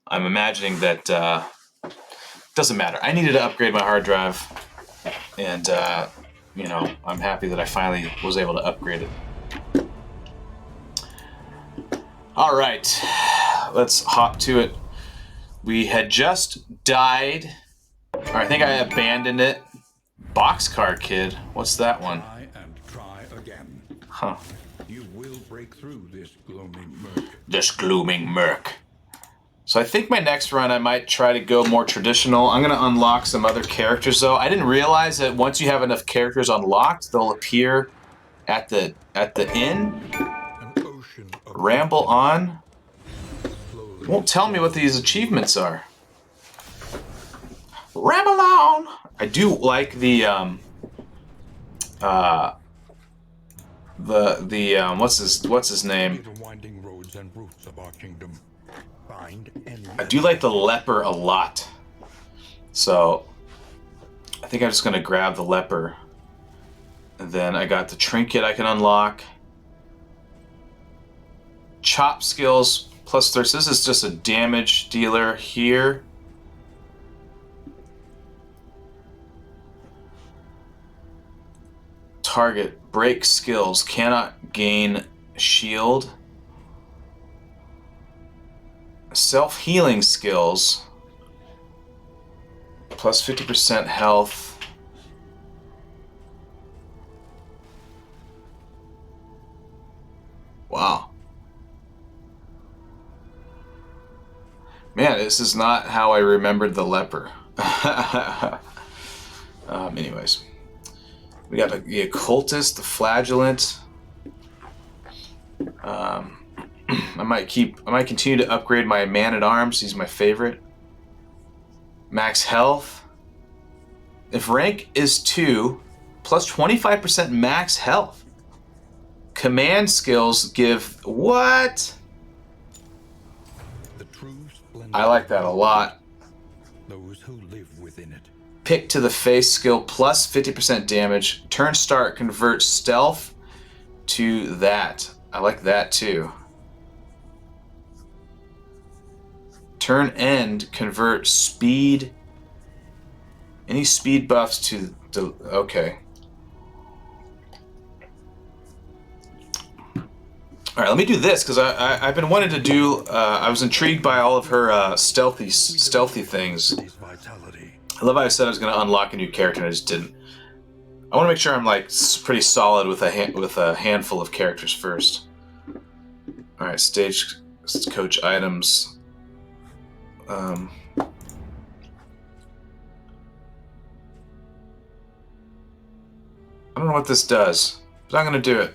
Speaker 1: I'm imagining that doesn't matter. I needed to upgrade my hard drive, and I'm happy that I finally was able to upgrade it. All right, let's hop to it. We had just died. Or I think I abandoned it. Boxcar Kid. What's that one?
Speaker 2: Try and try again.
Speaker 1: Huh.
Speaker 2: You will break through this gloaming murk.
Speaker 1: This glooming murk. So I think my next run I might try to go more traditional. I'm going to unlock some other characters though. I didn't realize that once you have enough characters unlocked, they'll appear at the inn.
Speaker 2: An ocean of
Speaker 1: Ramble on.
Speaker 2: slowly
Speaker 1: It won't tell me what these achievements are. Ramble on. I do like the what's his name?
Speaker 2: the winding roads and routes of our kingdom. Find any
Speaker 1: I do like the leper a lot. So I think I'm just gonna grab the leper. And then I got the trinket I can unlock. Chop skills plus thirst. This is just a damage dealer here. Target break skills cannot gain shield. Self-healing skills plus 50% health. Wow. Man, this is not how I remembered the leper. Anyways. We got the occultist, the flagellant. I might continue to upgrade my man-at-arms. He's my favorite. Max health. If rank is 2, plus 25% max health. Command skills give what?
Speaker 2: The true splendor
Speaker 1: I like that a lot.
Speaker 2: those who live within it.
Speaker 1: Pick to the face skill plus 50% damage. Turn start converts stealth to that. I like that too. Turn end convert speed. Any speed buffs to okay. All right, let me do this because I've been wanting to do. I was intrigued by all of her stealthy things.
Speaker 2: His vitality.
Speaker 1: I love how I said I was going to unlock a new character and I just didn't. I want to make sure I'm like pretty solid with a handful of characters first. All right, stage coach items. I don't know what this does, but I'm going to do it.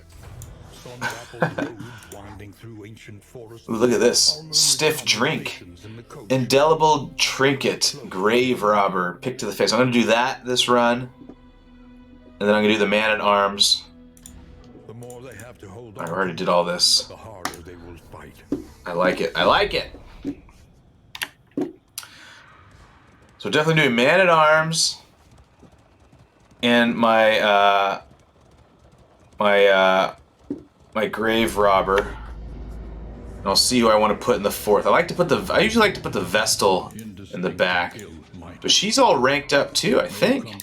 Speaker 1: Ooh, look at this. Stiff drink. Indelible trinket. Grave robber. Pick to the face. I'm going to do that this run. And then I'm going to do the man-at-arms. I already did all this. I like it. I like it. So definitely doing man-at-arms. And my grave robber. And I'll see who I want to put in the fourth. I usually like to put the Vestal in the back. But she's all ranked up too, I think.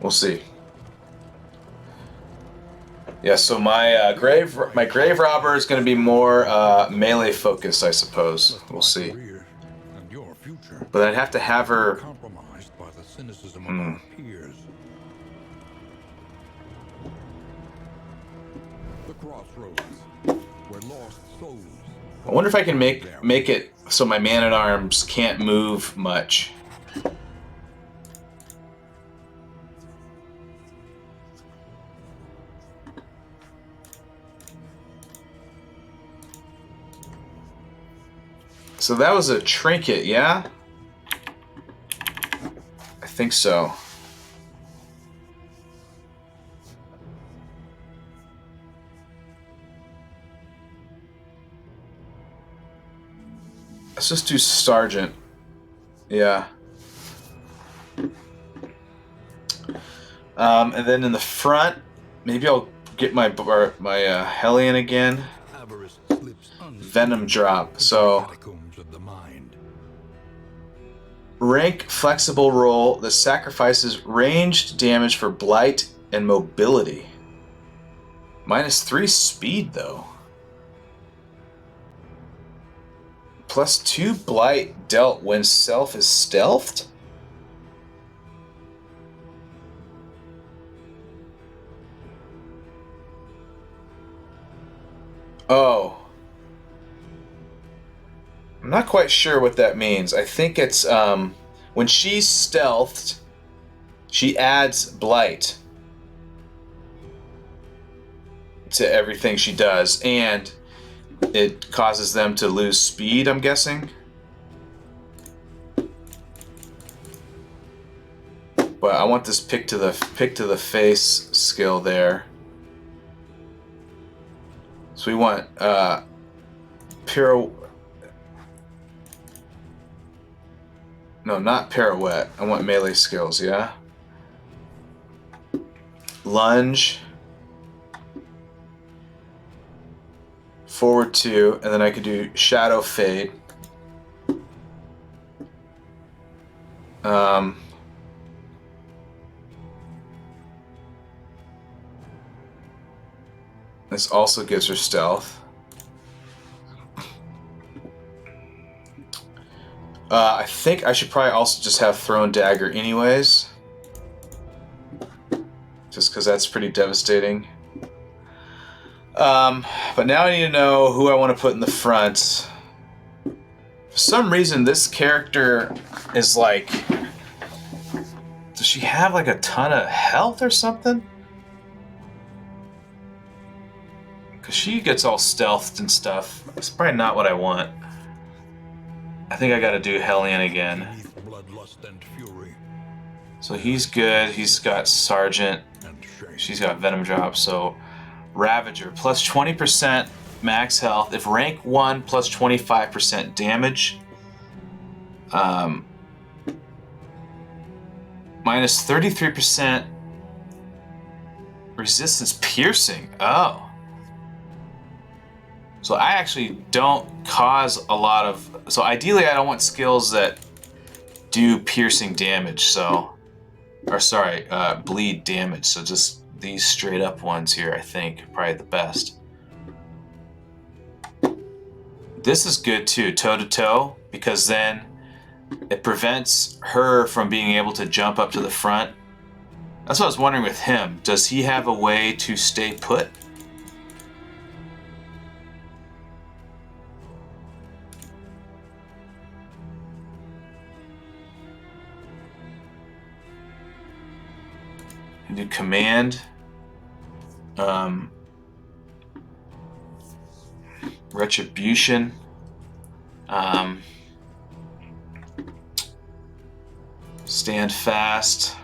Speaker 1: We'll see. Yeah, so my grave robber is going to be more melee focused, I suppose. We'll see. But I'd have to have her. I wonder if I can make it so my man-at-arms can't move much. So that was a trinket, yeah? I think so. Let's just do Sergeant. Yeah. And then in the front, maybe I'll get my Hellion again. Venom drop. So rank flexible roll that sacrifices ranged damage for blight and mobility. -3 speed though. +2 blight dealt when self is stealthed? Oh. I'm not quite sure what that means. I think it's when she's stealthed, she adds blight to everything she does, and it causes them to lose speed, I'm guessing. But I want this pick to the face skill there. So we want No, not pirouette. I want melee skills, yeah? Lunge. Forward 2, and then I could do shadow fade. This also gives her stealth. I think I should probably also just have Thrown Dagger anyways. Just because that's pretty devastating. But now I need to know who I want to put in the front. For some reason, this character is like... Does she have like a ton of health or something? Because she gets all stealthed and stuff. It's probably not what I want. I think I gotta do Hellion again.
Speaker 2: Beneath bloodlust and fury
Speaker 1: So he's good. He's got Sergeant.
Speaker 2: and shame.
Speaker 1: She's got Venom Drop. So Ravager, plus 20% max health. If rank 1, plus 25% damage. Minus 33% resistance piercing. Oh. So I actually don't cause a lot of... So ideally I don't want skills that do piercing damage, so... Or sorry, bleed damage. So just these straight up ones here, I think, are probably the best. This is good too, toe to toe, because then it prevents her from being able to jump up to the front. That's what I was wondering with him. Does he have a way to stay put? Do command, retribution, stand fast,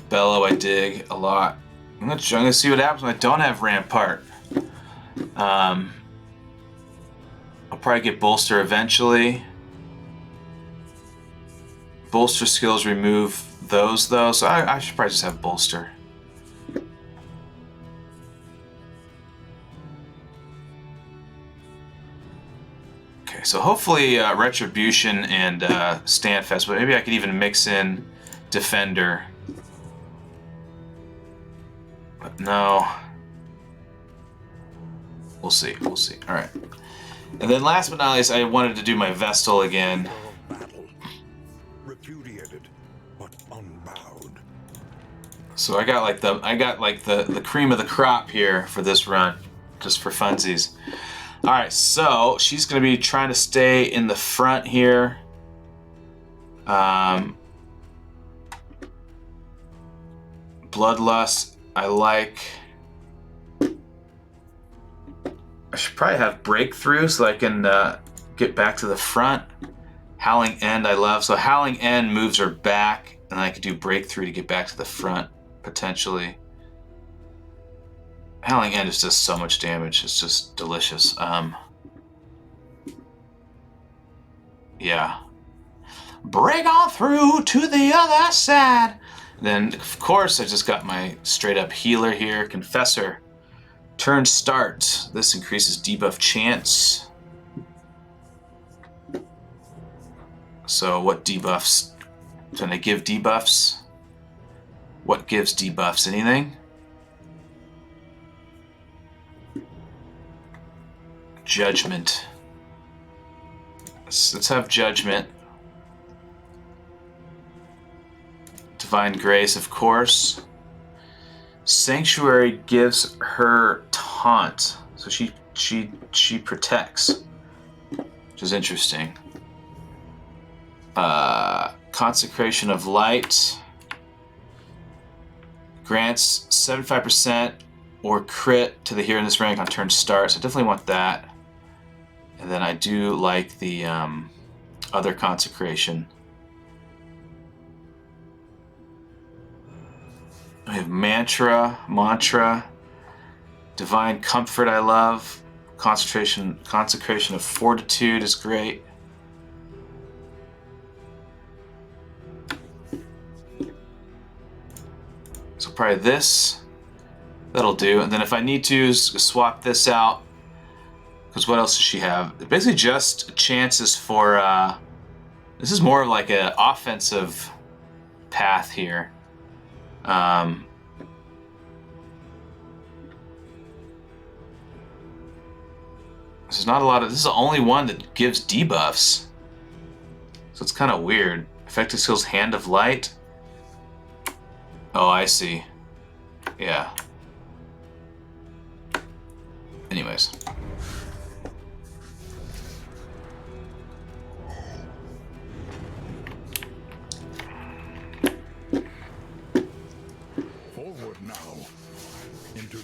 Speaker 1: bellow. I dig a lot. I'm gonna see what happens when I don't have rampart. I'll probably get bolster eventually. Bolster skills remove those though, so I should probably just have bolster. Okay, so hopefully retribution and standfast, but maybe I could even mix in defender. But no. We'll see, we'll see. All right. And then last but not least, I wanted to do my Vestal again.
Speaker 2: Battle. Repudiated, but unbowed.
Speaker 1: So I got like the cream of the crop here for this run, just for funsies. All right, so she's gonna be trying to stay in the front here. Bloodlust, I like. I should probably have breakthrough so I can get back to the front. Howling End I love. So Howling End moves her back, and I could do breakthrough to get back to the front, potentially. Howling End is just so much damage. It's just delicious. Yeah. Break on through to the other side. Then, of course, I just got my straight up healer here, Confessor. Turn start. This increases debuff chance. So what debuffs? Can I give debuffs? What gives debuffs? Anything? Judgment. Let's have Judgment. Divine Grace, of course. Sanctuary gives her taunt, so she protects, which is interesting. Consecration of Light grants 75% or crit to the hero in this rank on turn start, so I definitely want that. And then I do like the other consecration. I have mantra, divine comfort. I love consecration of fortitude is great. So probably this, that'll do. And then if I need to swap this out, because what else does she have? Basically just chances for. This is more of like an offensive path here. There's not a lot of. This is the only one that gives debuffs, so it's kind of weird. Effective skills, Hand of Light. Oh, I see. Yeah. Anyways.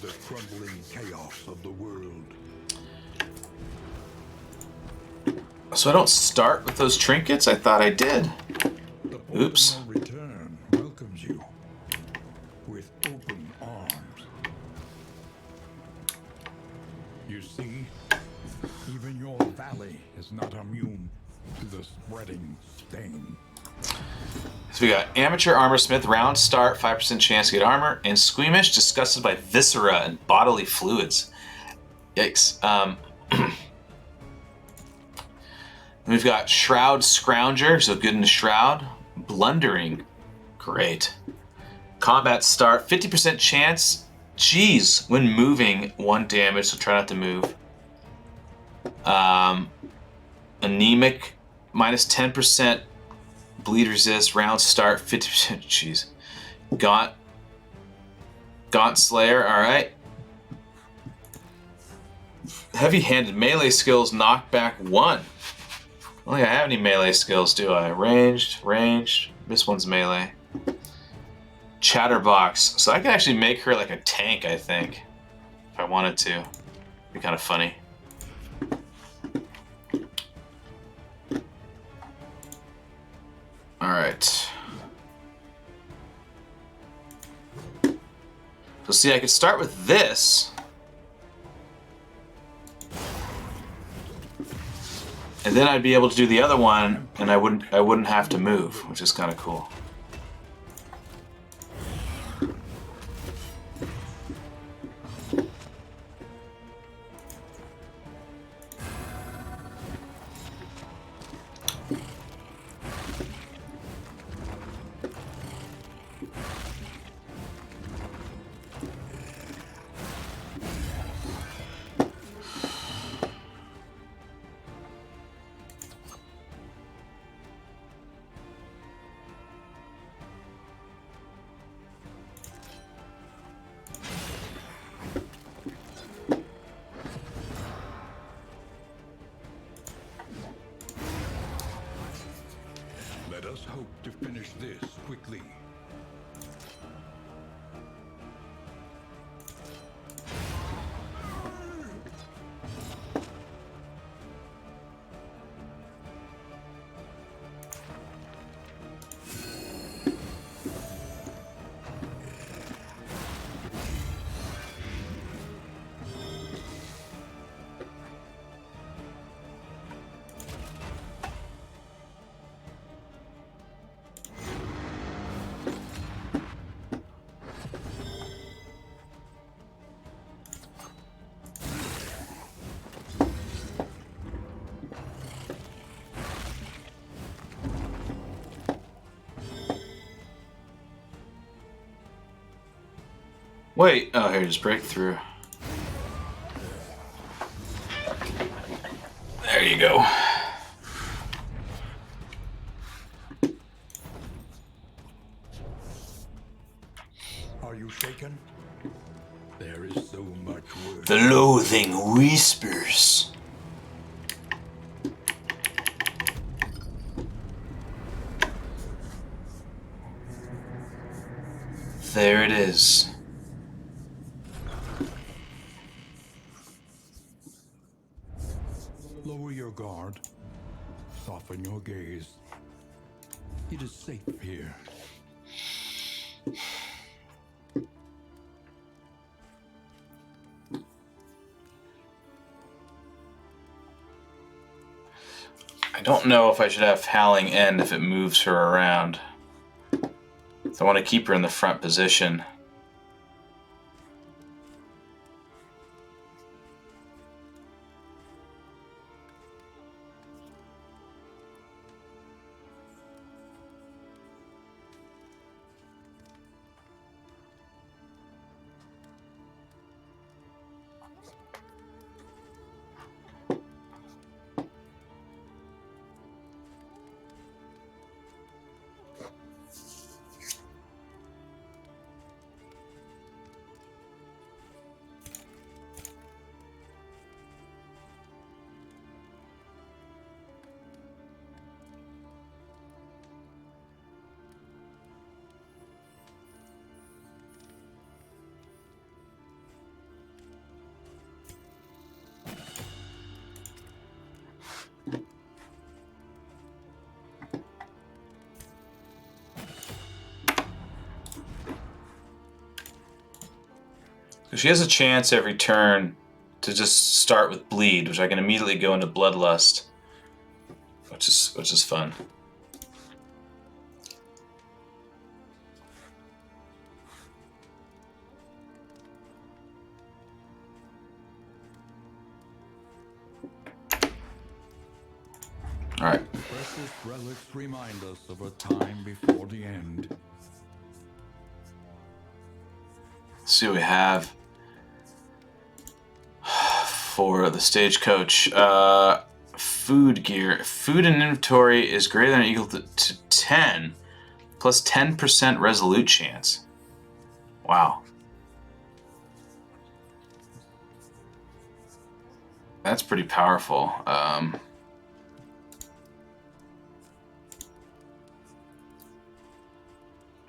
Speaker 2: the crumbling chaos of the world.
Speaker 1: So I don't start with those trinkets? I thought I did.
Speaker 2: The port
Speaker 1: Oops.
Speaker 2: of no return welcomes you with open arms. You see, even your valley is not immune to the spreading stain.
Speaker 1: So we got Amateur Armorsmith, round start, 5% chance to get armor, and Squeamish, disgusted by viscera and bodily fluids. Yikes. We've got Shroud Scrounger, so good in the Shroud. Blundering, great. Combat start, 50% chance. Jeez, when moving, 1 damage, so try not to move. Anemic, minus 10%. Bleed resist, round start, 50%. Jeez. Gaunt Slayer, alright. Heavy-handed melee skills, knockback 1. I don't think I have any melee skills, do I? Ranged. This one's melee. Chatterbox. So I could actually make her like a tank, I think. If I wanted to. Be kind of funny. Alright. So see, I could start with this. And then I'd be able to do the other one, and I wouldn't have to move, which is kind of cool.
Speaker 2: Let us hope to finish this quickly.
Speaker 1: Wait, oh, here, just break through. There you go.
Speaker 2: Are you shaken? There is so much work.
Speaker 1: The loathing whispers. There it is.
Speaker 2: Lower your guard. Soften your gaze. It is safe here.
Speaker 1: I don't know if I should have Howling End if it moves her around. So I want to keep her in the front position. She has a chance every turn to just start with bleed, which I can immediately go into bloodlust, which is fun. All right.
Speaker 2: Precious relics remind us of a time before the end.
Speaker 1: Let's see what we have for the stagecoach. Food gear. Food in inventory is greater than or equal to 10, plus 10% resolute chance. Wow. That's pretty powerful.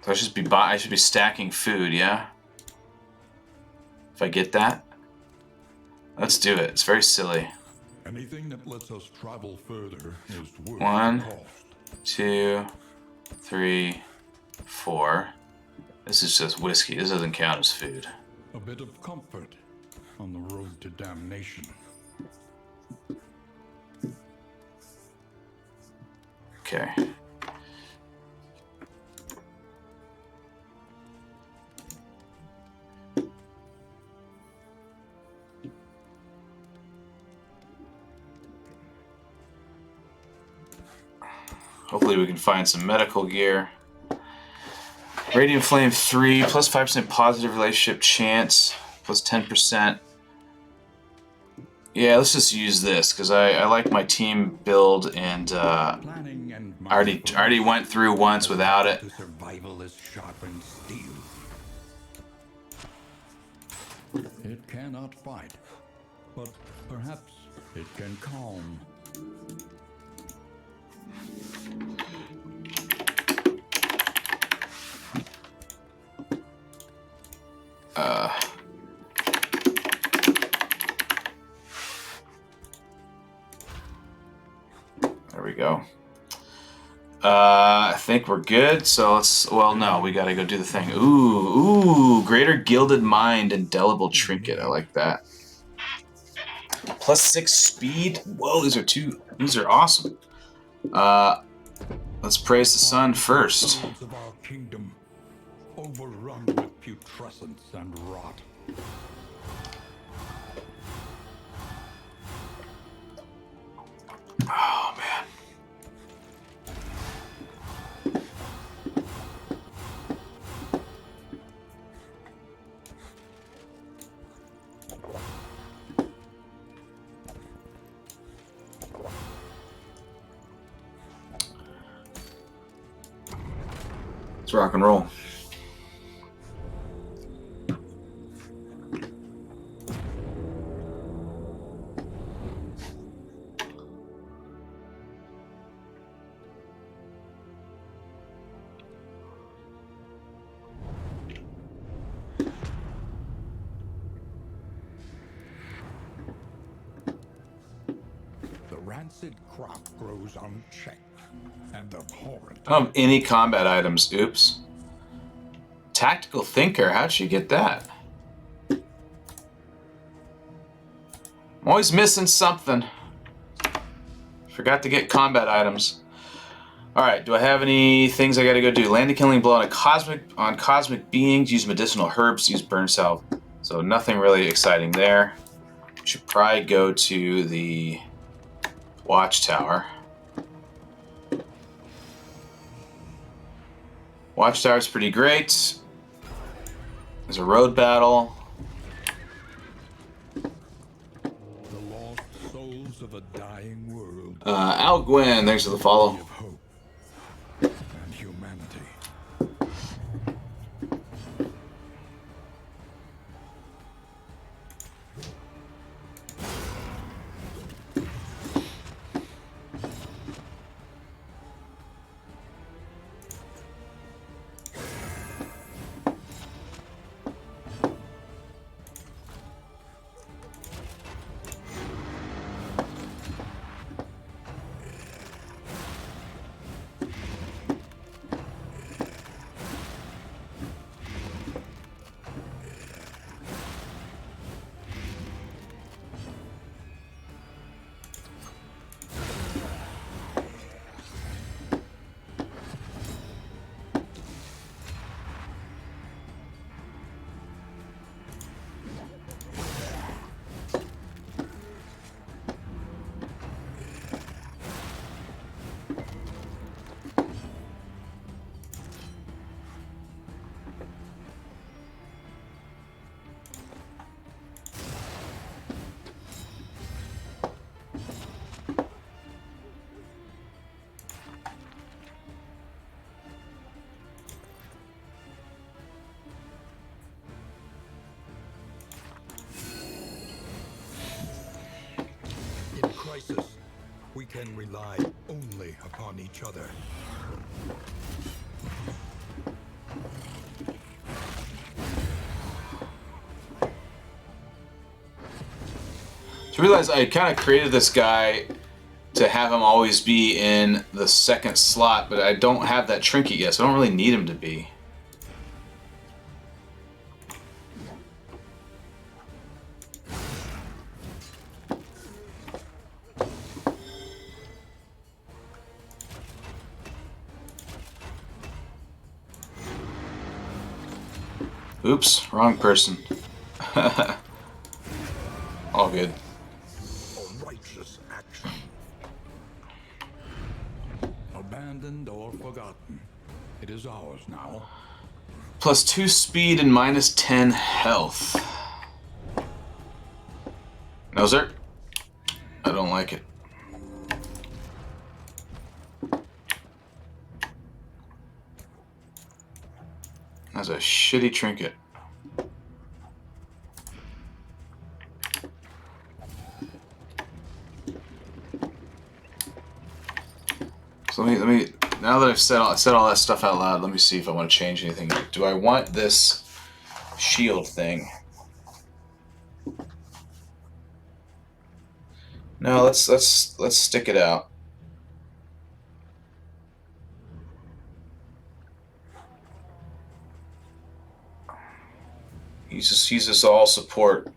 Speaker 1: So I should be stacking food, yeah? If I get that? Let's do it. It's very silly.
Speaker 2: Anything that lets us travel further is worth
Speaker 1: 1,
Speaker 2: the cost.
Speaker 1: 2, 3, 4. This is just whiskey. This doesn't count as food.
Speaker 2: A bit of comfort on the road to damnation.
Speaker 1: Okay. Hopefully we can find some medical gear. Radiant Flame 3, plus 5% positive relationship chance, plus 10%. Yeah, let's just use this, because I like my team build, and I already went through once without it.
Speaker 2: The survival is sharpened steel. It cannot fight, but perhaps it can calm.
Speaker 1: There we go. I think we're good. So let's. Well, no, we gotta go do the thing. Ooh, Greater Gilded Mind, Indelible Trinket. I like that. Plus 6 speed. Whoa, these are awesome. Let's praise the sun first.
Speaker 2: Souls of our kingdom, overrun with putrescence and rot.
Speaker 1: Oh man. Let's rock and roll.
Speaker 2: The rancid crop grows unchecked and abhorrent.
Speaker 1: I don't have any combat items. Oops. Tactical Thinker. How'd she get that? I'm always missing something. Forgot to get combat items. Alright, do I have any things I gotta go do? Land a killing blow on cosmic beings. Use medicinal herbs. Use burn salve. So nothing really exciting there. Should probably go to the Watchtower. Watchtower's pretty great. There's a road battle.
Speaker 2: The lost souls of a dying world.
Speaker 1: Alguin, thanks for the follow.
Speaker 2: Of hope and humanity. crisis, we can rely only upon each other.
Speaker 1: To realize I kind of created this guy to have him always be in the second slot, but I don't have that trinket yet, so I don't really need him to be. Oops, wrong person. All good.
Speaker 2: A righteous action. Abandoned or forgotten, it is ours now.
Speaker 1: Plus 2 speed and minus 10 health. No, sir. I don't like it. That's a shitty trinket. So let me now that I've said all that stuff out loud, let me see if I want to change anything. Do I want this shield thing? No, let's stick it out. He's just all support.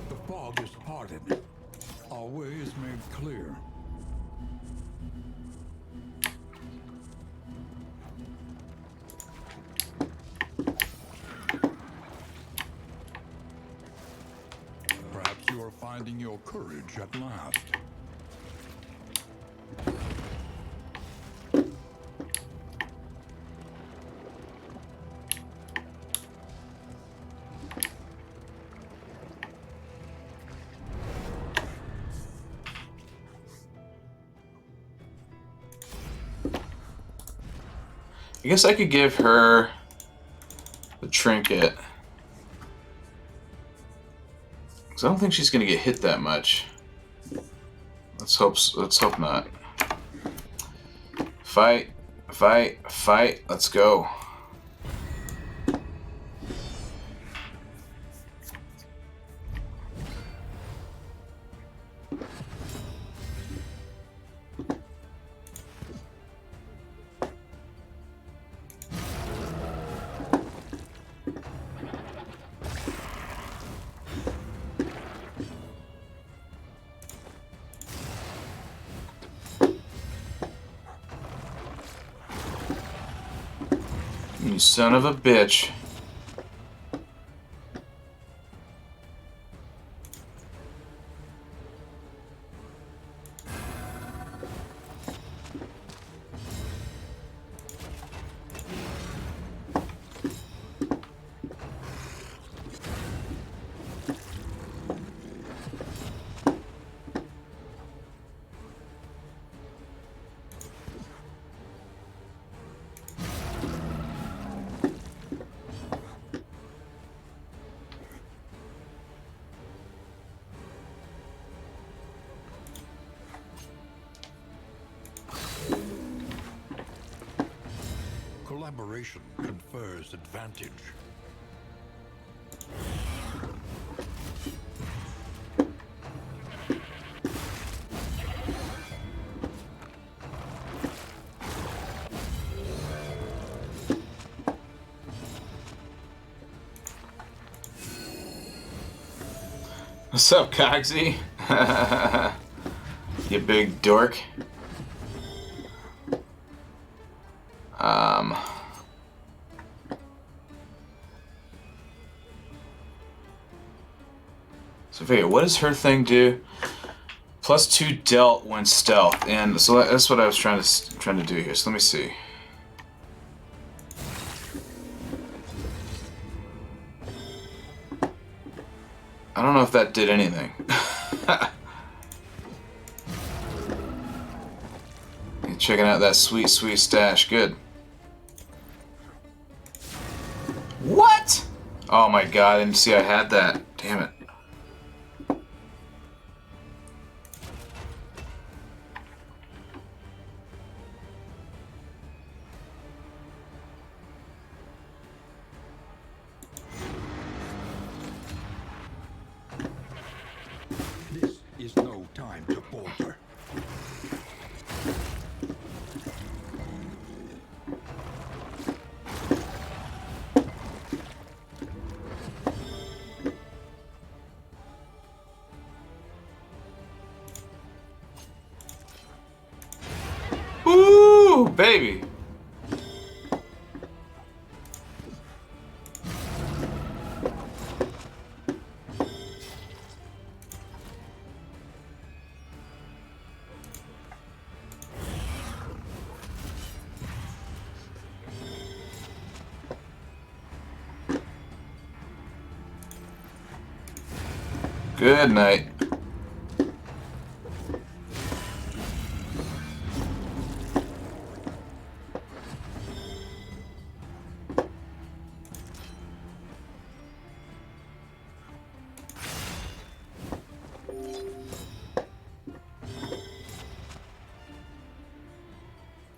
Speaker 2: The fog is parted. Our way is made clear. Perhaps you are finding your courage at last.
Speaker 1: I guess I could give her the trinket. Because I don't think she's going to get hit that much. Let's hope not. Fight, fight, fight. Let's go. You son of a bitch.
Speaker 2: Collaboration confers advantage.
Speaker 1: What's up, Cogsy? You big dork. So figure, what does her thing do? Plus 2 dealt when stealth, and so that's what I was trying to do here. So let me see. I don't know if that did anything. checking out that sweet, sweet stash. Good. What? Oh my god, I didn't see I had that. Damn it.
Speaker 2: This is no time to falter.
Speaker 1: Ooh, baby. Good night.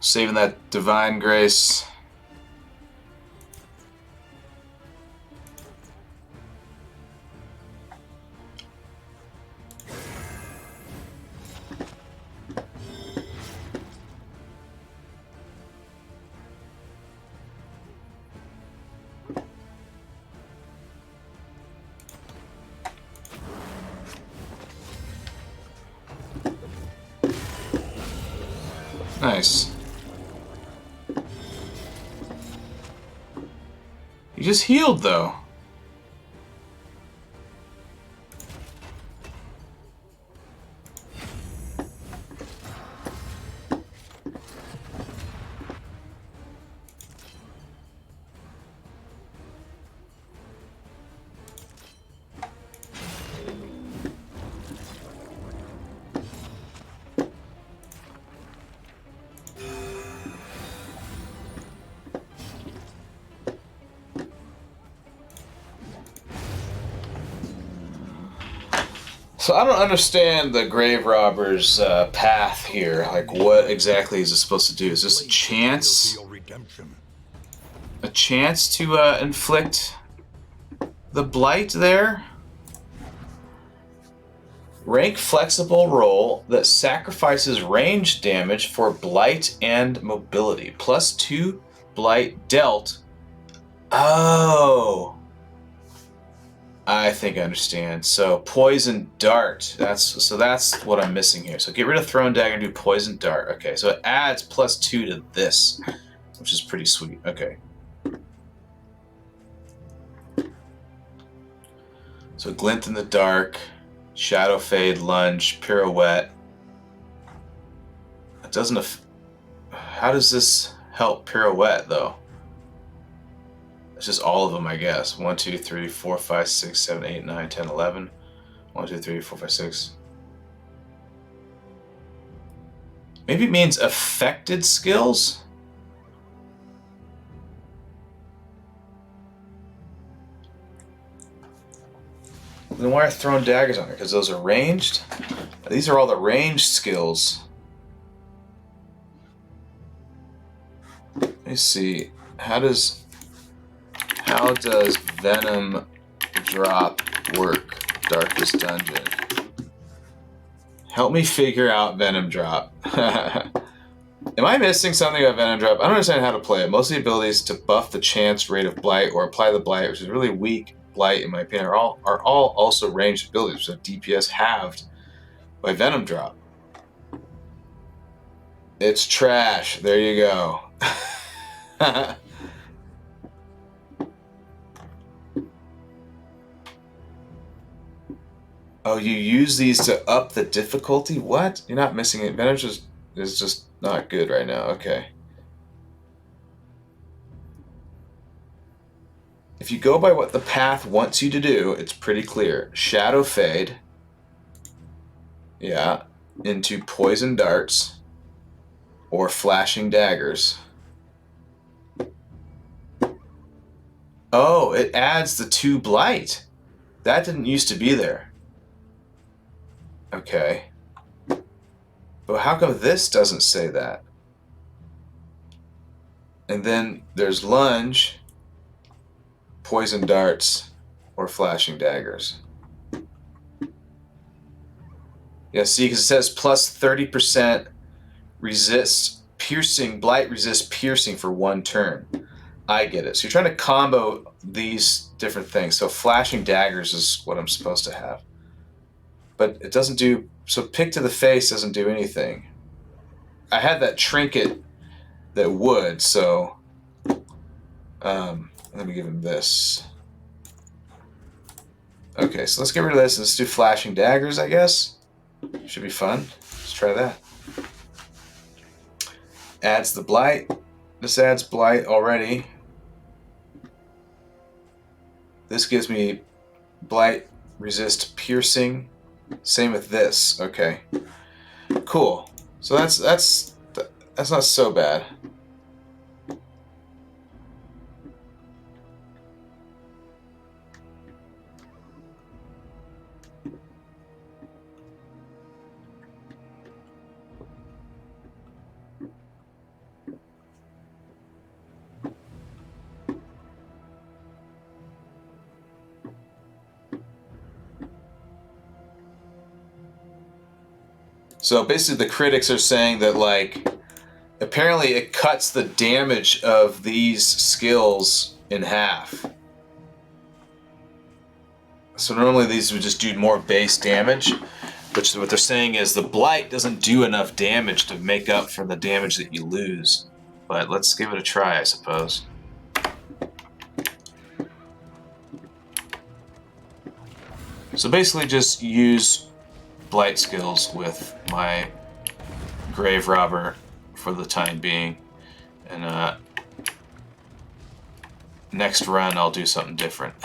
Speaker 1: Saving that divine grace. Nice. You just healed, though. So I don't understand the grave robber's path here. Like, what exactly is it supposed to do? Is this a chance? A chance to inflict the blight there? Rank flexible roll that sacrifices range damage for blight and mobility. +2 blight dealt. Oh. I think I understand. So poison dart. That's what I'm missing here. So get rid of thrown dagger and do poison dart. Okay, so it adds +2 to this, which is pretty sweet. Okay. So glint in the dark, shadow fade, lunge, pirouette. It doesn't. How does this help pirouette though? It's just all of them, I guess. 1, 2, 3, 4, 5, 6, 7, 8, 9, 10, 11. 1, 2, 3, 4, 5, 6. Maybe it means affected skills? Then why are thrown daggers on here? Because those are ranged? These are all the ranged skills. Let me see. How does Venom drop work? Darkest Dungeon. Help me figure out Venom drop. Am I missing something about Venom drop? I don't understand how to play it. Most of the abilities to buff the chance rate of blight or apply the blight, which is really weak blight in my opinion, are all also ranged abilities, so DPS halved by Venom drop. It's trash. There you go. Oh, you use these to up the difficulty? What? You're not missing it. Venom is just not good right now. Okay. If you go by what the path wants you to do, it's pretty clear. Shadow fade. Yeah. Into poison darts. or flashing daggers. Oh, it adds the 2 blight. That didn't used to be there. Okay. But how come this doesn't say that? And then there's lunge, poison darts, or flashing daggers. Yeah, see, because it says plus 30% resist piercing, blight resist piercing for 1 turn. I get it. So you're trying to combo these different things. So flashing daggers is what I'm supposed to have. But it doesn't do... So pick to the face doesn't do anything. I had that trinket that would, so... let me give him this. Okay, so let's get rid of this and let's do flashing daggers, I guess. Should be fun. Let's try that. Adds the blight. This adds blight already. This gives me blight resist piercing. Same with this. Okay. Cool. So that's not so bad. So basically the critics are saying that, like, apparently it cuts the damage of these skills in half. So normally these would just do more base damage, which what they're saying is the blight doesn't do enough damage to make up for the damage that you lose. But let's give it a try, I suppose. So basically just use blight skills with my grave robber for the time being, and next run I'll do something different.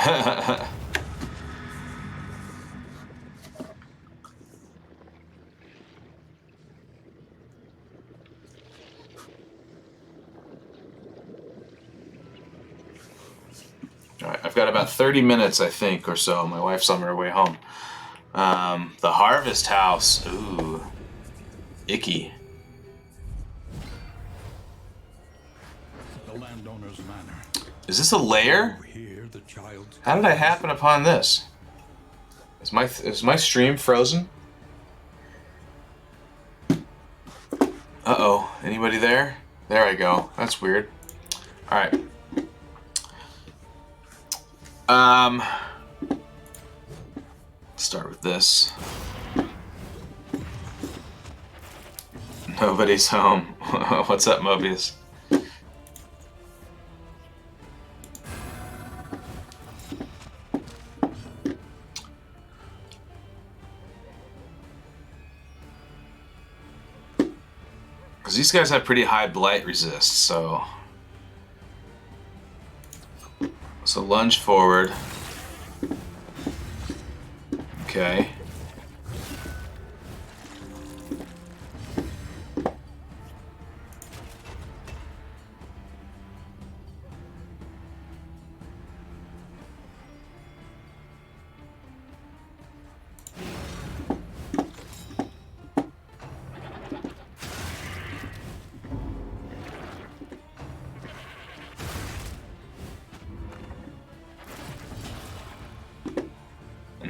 Speaker 1: Alright, I've got about 30 minutes, I think, or so. My wife's on her way home. The Harvest House. Ooh. Icky.
Speaker 2: The landowner's manor.
Speaker 1: Is this a lair?
Speaker 2: Over here, the child's
Speaker 1: How did I happen upon this? Is my stream frozen? Uh-oh. Anybody there? There I go. That's weird. Alright. Start with this. Nobody's home. What's up, Mobius? Because these guys have pretty high blight resist, so lunge forward. Okay.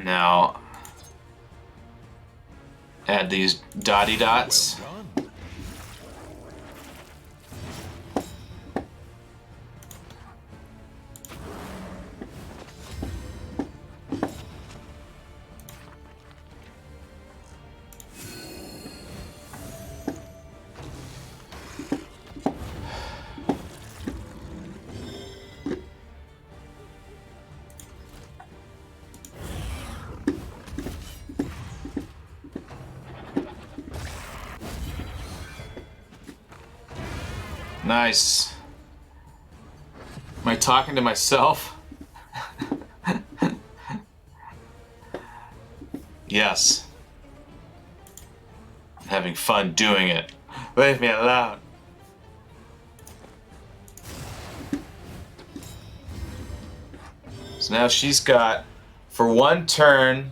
Speaker 1: Now add these dotty dots.
Speaker 2: well done.
Speaker 1: Nice. Am I talking to myself? Yes. I'm having fun doing it. Leave me alone. So now she's got, for 1 turn,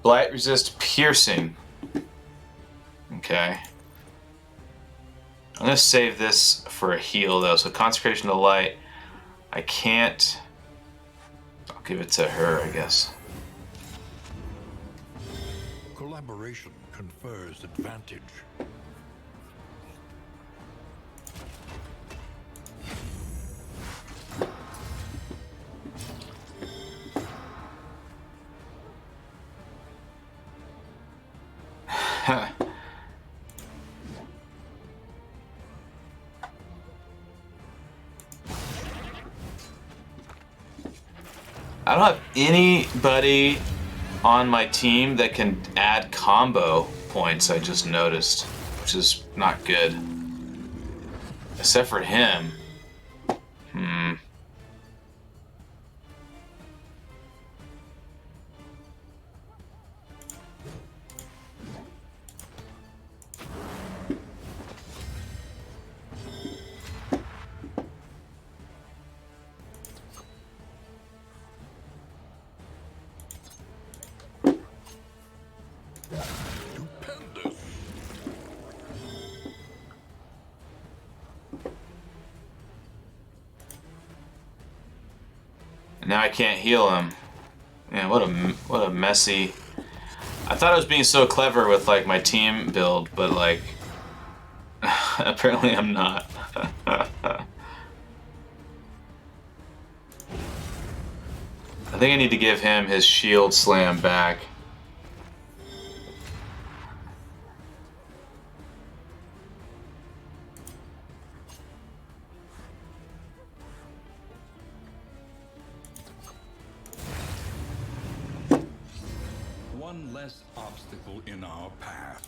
Speaker 1: Blight resist piercing. Okay. I'm going to save this for a heal, though. So Consecration of Light, I can't... I'll give it to her, I guess.
Speaker 2: Collaboration confers advantage.
Speaker 1: I don't have anybody on my team that can add combo points, I just noticed, which is not good. Except for him.
Speaker 2: Stupendous.
Speaker 1: And now I can't heal him. Man, what a messy... I thought I was being so clever with like my team build, but like apparently I'm not. I think I need to give him his shield slam back.
Speaker 2: One less obstacle in our path.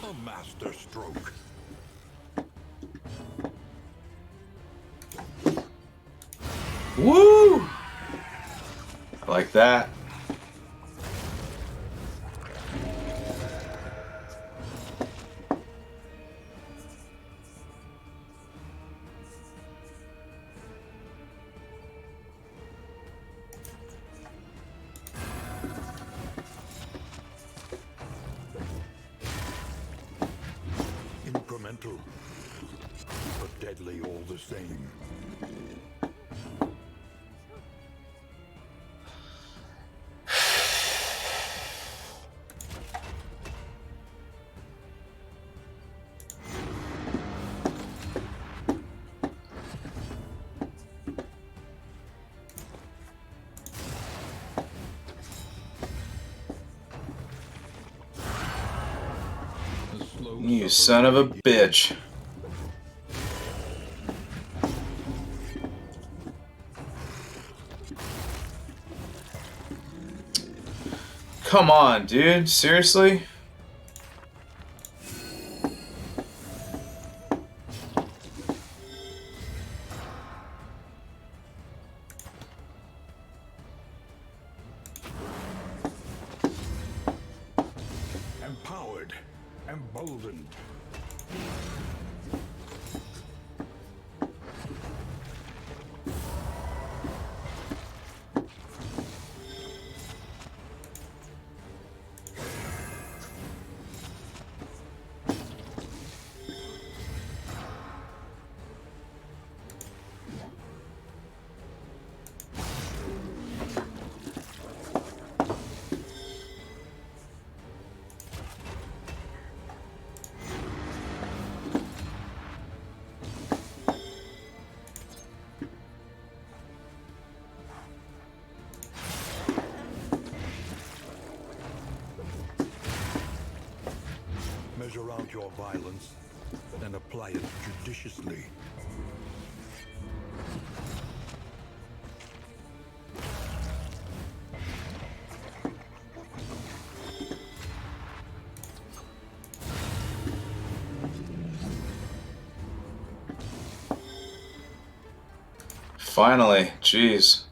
Speaker 2: A master stroke.
Speaker 1: Woo! I like that.
Speaker 2: Incremental, but deadly all the same.
Speaker 1: You son of a bitch. Come on, dude. Seriously?
Speaker 2: Empowered, emboldened. Measure out your violence and apply it judiciously.
Speaker 1: Finally, jeez.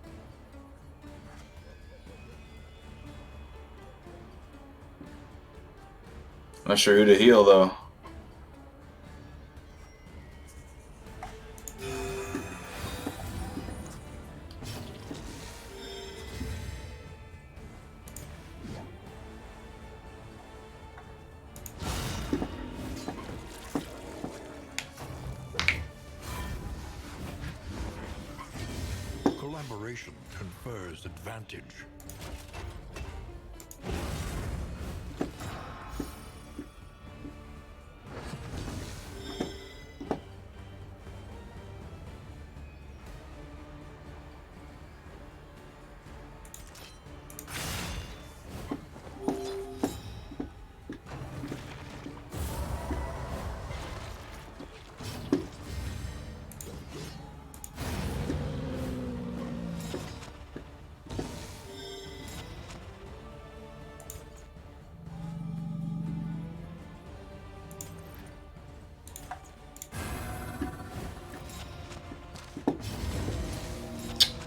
Speaker 1: Not sure who to heal though.
Speaker 2: Collaboration confers advantage.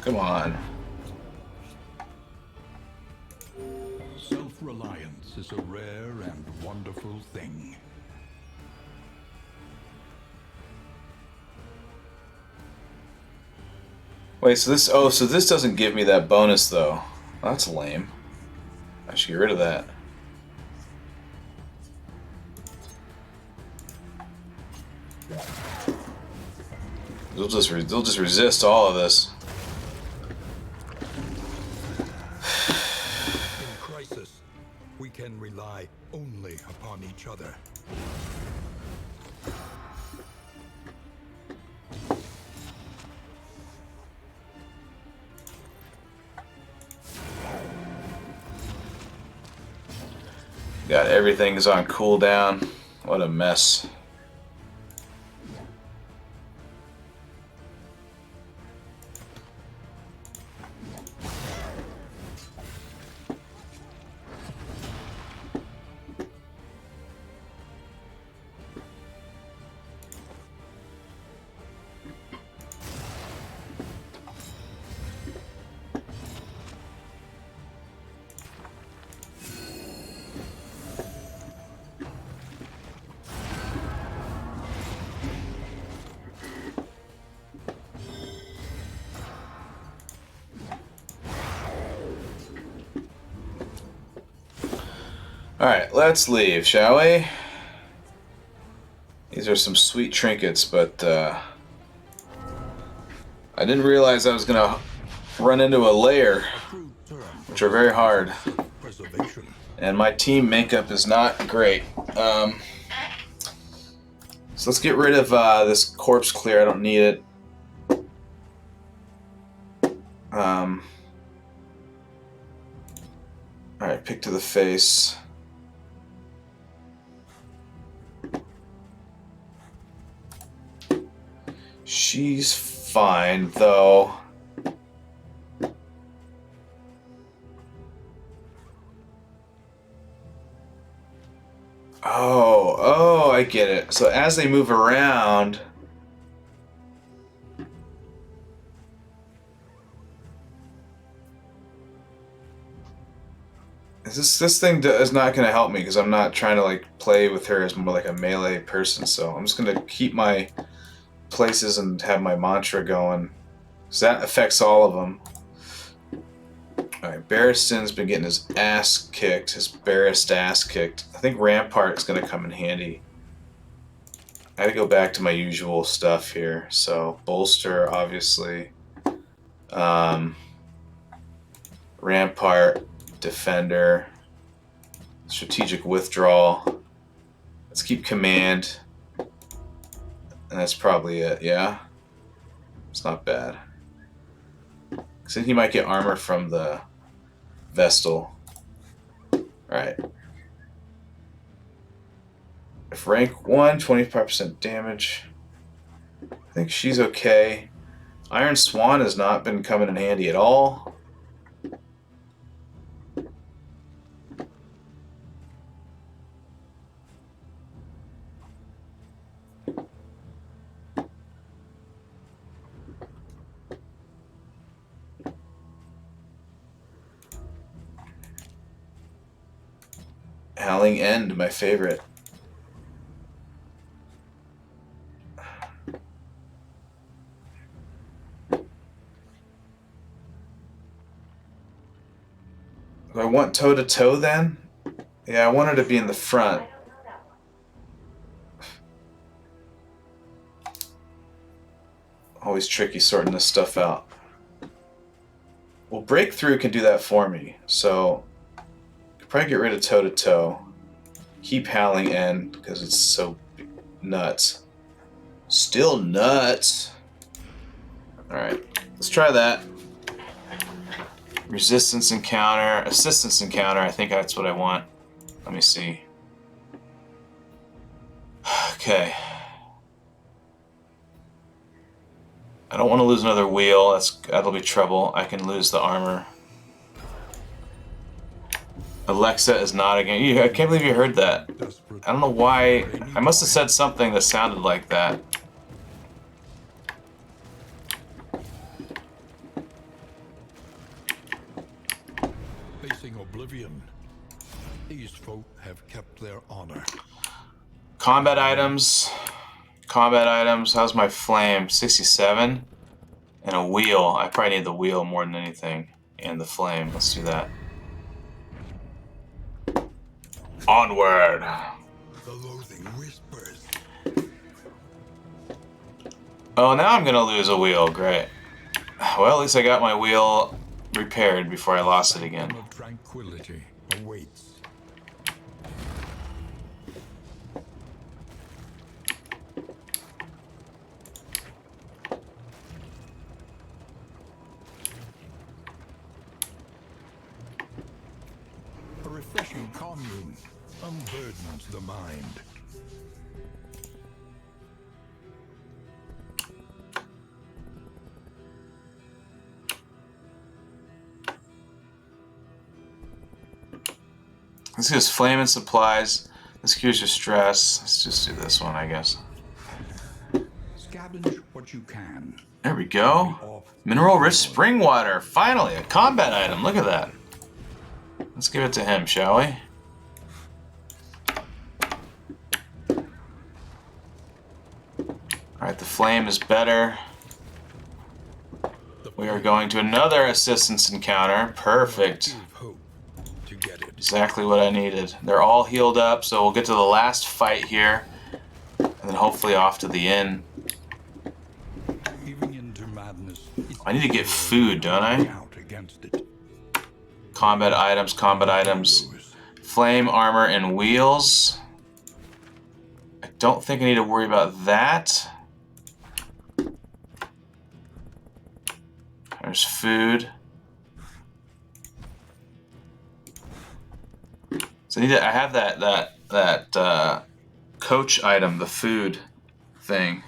Speaker 1: Come on.
Speaker 2: Self-reliance is a rare and wonderful thing.
Speaker 1: Wait, so this... Oh, so this doesn't give me that bonus, though. That's lame. I should get rid of that. They'll just resist all of this.
Speaker 2: In crisis, we can rely only upon each other.
Speaker 1: God, everything's on cooldown. What a mess. Alright, let's leave, shall we? These are some sweet trinkets, but I didn't realize I was going to run into a lair, which are very hard. And my team makeup is not great. So let's get rid of this corpse clear. I don't need it. Alright, pick to the face. She's fine, though. Oh, I get it. So as they move around... This thing is not going to help me because I'm not trying to like play with her as more like a melee person. So I'm just going to keep my places and have my mantra going. So that affects all of them. Alright, Barristan's been getting his ass kicked, his Barrist ass kicked. I think Rampart's going to come in handy. I gotta go back to my usual stuff here. So, Bolster, obviously. Rampart, Defender, Strategic Withdrawal. Let's keep Command. And that's probably it, yeah? It's not bad. Because then he might get armor from the Vestal. Alright. If rank 1, 25% damage. I think she's okay. Iron Swan has not been coming in handy at all. Howling End, my favorite. Do I want toe-to-toe then? Yeah, I want her to be in the front. Always tricky sorting this stuff out. Well, Breakthrough can do that for me, so I'll probably get rid of toe-to-toe. Keep Howling in, because it's so nuts. Still nuts. Alright, let's try that. Resistance encounter, assistance encounter, I think that's what I want. Let me see. Okay. I don't want to lose another wheel, that'll be trouble. I can lose the armor. Alexa is not again. I can't believe you heard that. I don't know why. I must have said something that sounded like that.
Speaker 2: Facing oblivion, these folk have kept their honor.
Speaker 1: Combat items. Combat items. How's my flame? 67? And a wheel. I probably need the wheel more than anything. And the flame. Let's do that. Onward.
Speaker 2: The loathing whispers.
Speaker 1: Oh, now I'm gonna lose a wheel. Great. Well, at least I got my wheel repaired before I lost it again.
Speaker 2: Of tranquility awaits. A refreshing commune unburdens the mind.
Speaker 1: This is flame and supplies. This cures your stress. Let's just do this one, I guess.
Speaker 2: Scavenge what you can.
Speaker 1: There we go. Mineral rich spring water. Finally, a combat item. Look at that. Let's give it to him, shall we? Alright, the flame is better. We are going to another assistance encounter. Perfect. Exactly what I needed. They're all healed up, so we'll get to the last fight here. And then hopefully off to the inn. I need to get food, don't I? Combat items, combat items. Flame, armor, and wheels. I don't think I need to worry about that. There's food. So I have that coach item, the food thing.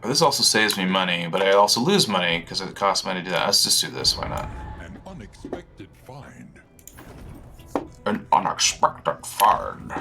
Speaker 1: This also saves me money, but I also lose money because it costs money to do that. Let's just do this, why not?
Speaker 2: An unexpected find.
Speaker 1: An unexpected find.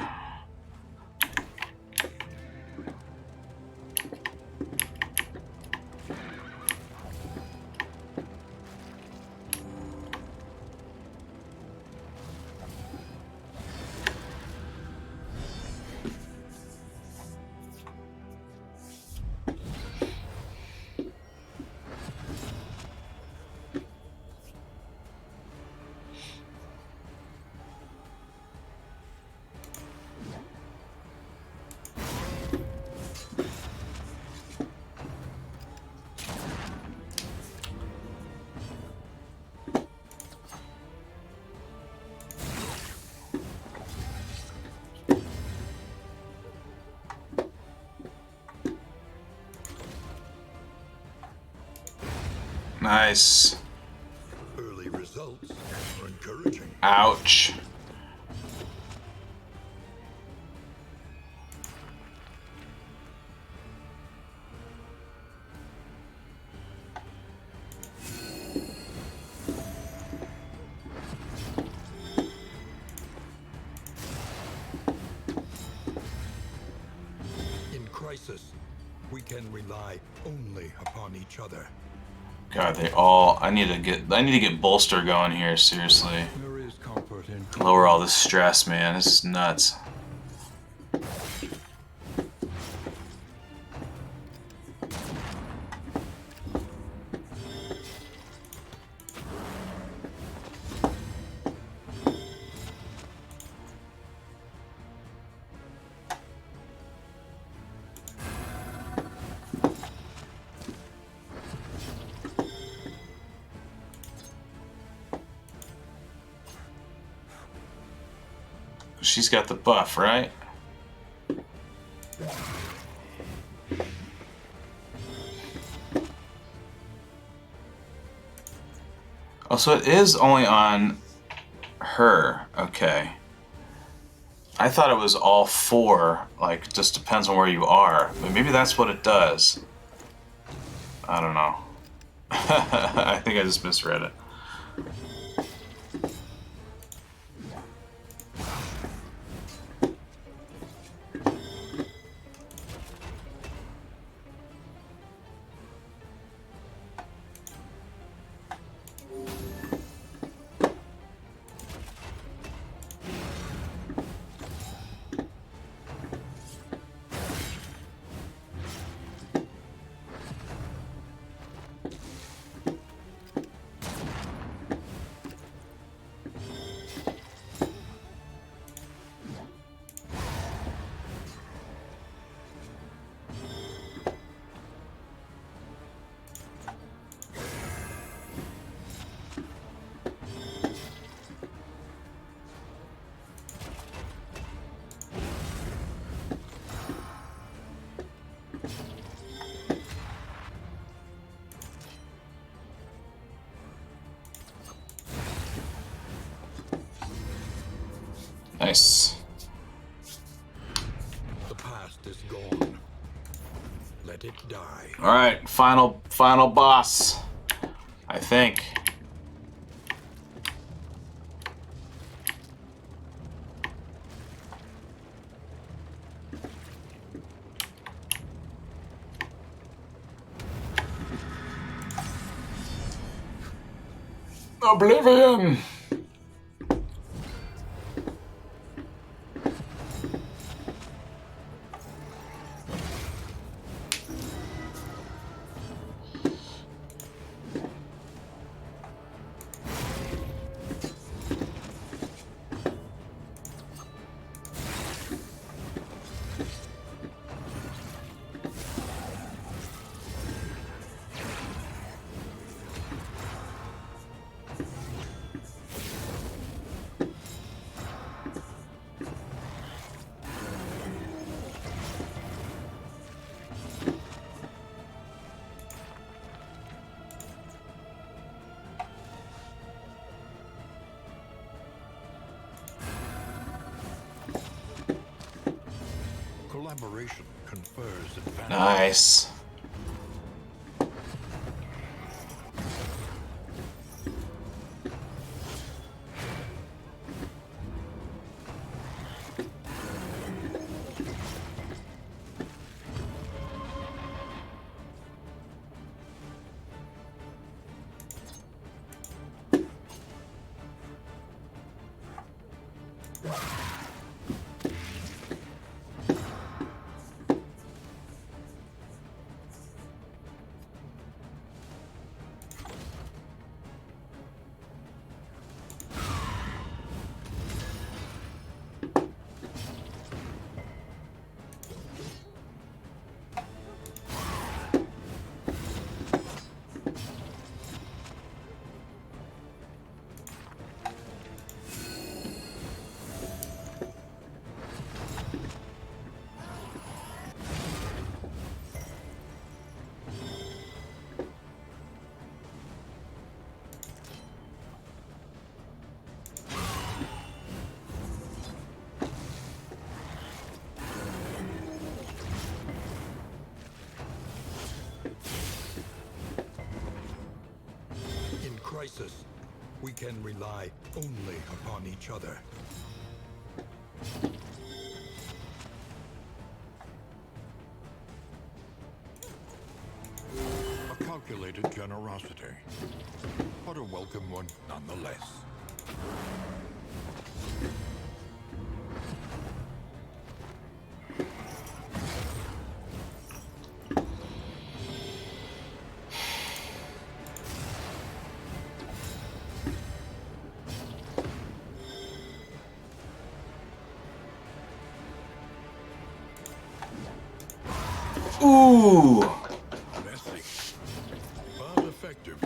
Speaker 1: Nice.
Speaker 2: Early results are encouraging.
Speaker 1: Ouch.
Speaker 2: In crisis, we can rely only upon each other.
Speaker 1: God, they all. I need to get bolster going here. Seriously,
Speaker 2: There is comfort in
Speaker 1: lower all this stress, man. This is nuts. She's got the buff, right? Oh, so it is only on her. Okay. I thought it was all four. Like, just depends on where you are. But maybe that's what it does. I don't know. I think I just misread it. Nice.
Speaker 2: the past is gone. Let it die.
Speaker 1: All right, final boss. I think. Oblivion.
Speaker 2: Collaboration confers advantage.
Speaker 1: Nice.
Speaker 2: In crisis, we can rely only upon each other. A calculated generosity, but a welcome one nonetheless.
Speaker 1: Ooh!
Speaker 2: Messy, but effective.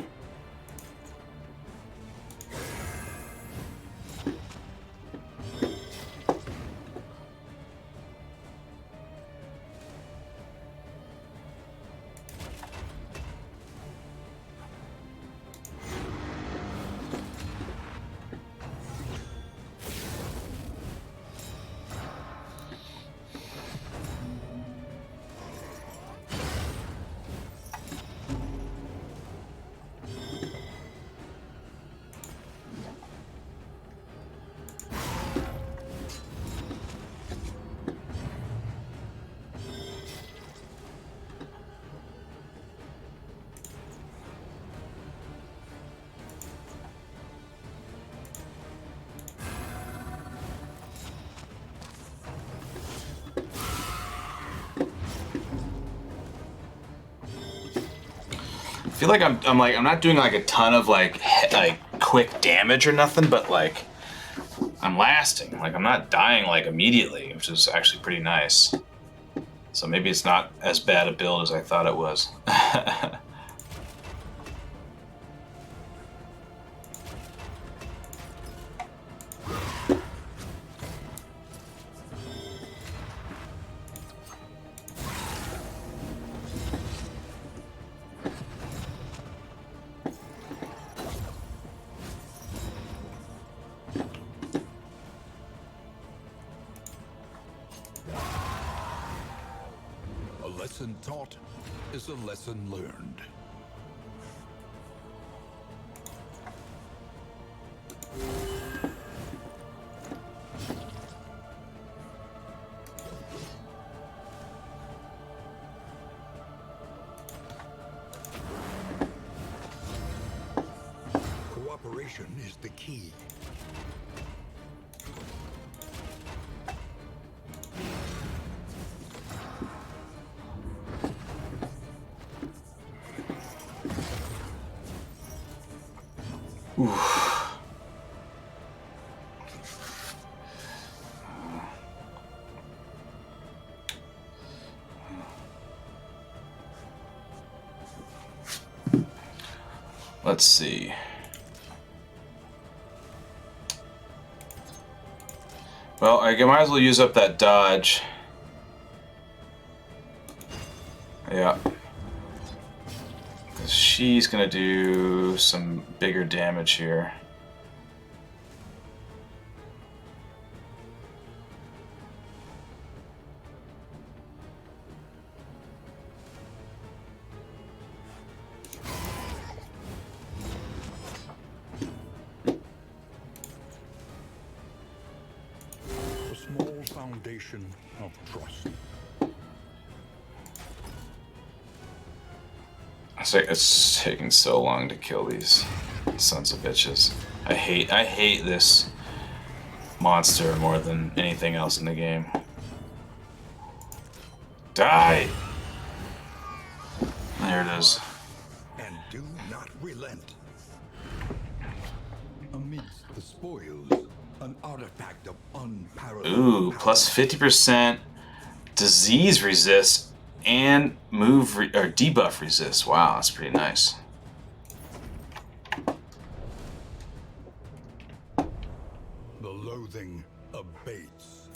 Speaker 1: I feel like I'm not doing like a ton of like quick damage or nothing, but like I'm lasting. Like I'm not dying like immediately, which is actually pretty nice. So maybe it's not as bad a build as I thought it was.
Speaker 2: A lesson taught is a lesson learned. Cooperation is the key.
Speaker 1: Let's see. Well, I might as well use up that dodge. Yeah. 'Cause she's gonna do some bigger damage here.
Speaker 2: A small foundation of trust.
Speaker 1: It's taking so long to kill these sons of bitches. I hate this monster more than anything else in the game. Die! There it is.
Speaker 2: And do not relent. Amidst the spoils, an artifact of unparalleled
Speaker 1: Ooh,
Speaker 2: power.
Speaker 1: plus 50% disease resist and or debuff resist. Wow, that's pretty nice.
Speaker 2: The loathing abates.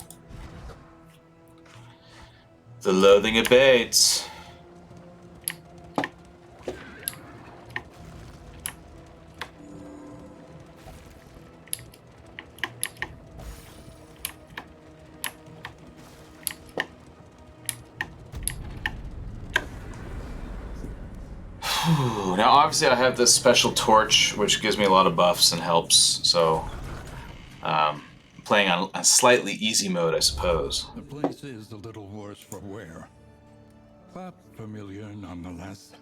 Speaker 1: The loathing abates. Now, obviously, I have this special torch, which gives me a lot of buffs and helps, so playing on a slightly easy mode, I suppose.
Speaker 2: The place is a little worse for wear, but familiar nonetheless.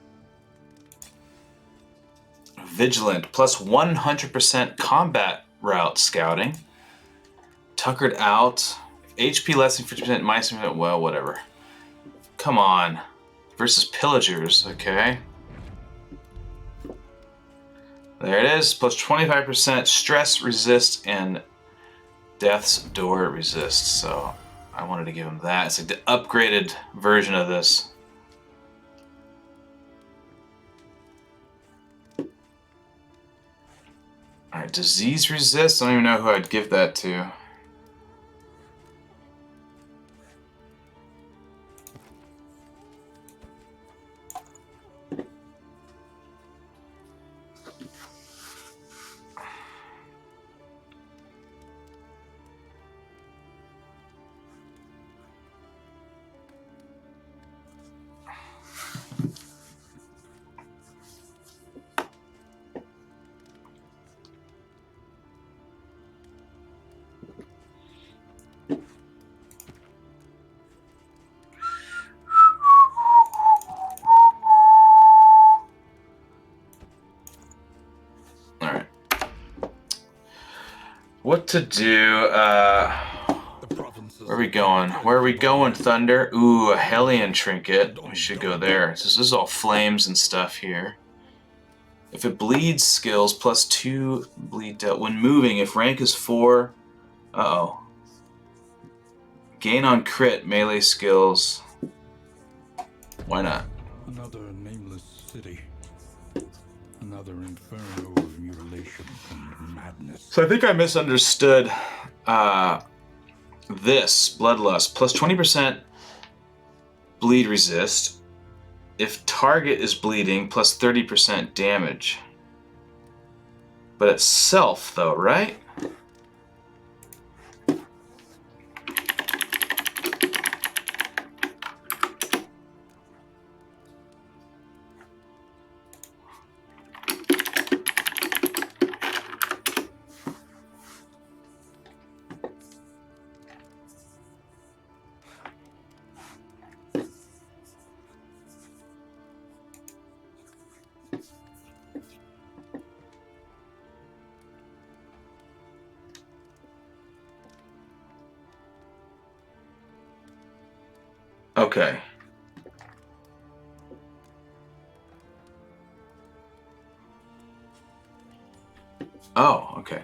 Speaker 1: Vigilant, plus 100% combat route scouting. Tuckered out. HP less than 50%, minus 50%, well, whatever. Come on. Versus pillagers, okay. There it is, plus 25% stress resist and death's door resist. So I wanted to give him that. It's like the upgraded version of this. Alright, disease resist. I don't even know who I'd give that to. What to do? Where are we going? Where are we going, Thunder? Ooh, a Hellion trinket. We should go there. So this is all flames and stuff here. If it bleeds, skills plus 2 bleed dealt. When moving, if rank is 4... Uh-oh. Gain on crit, melee skills. Why not?
Speaker 2: Another nameless city. Another inferno of mutilation and madness.
Speaker 1: So I think I misunderstood this Bloodlust. Plus 20% bleed resist. If target is bleeding, plus 30% damage. But it's self, though, right? Okay. Oh, okay.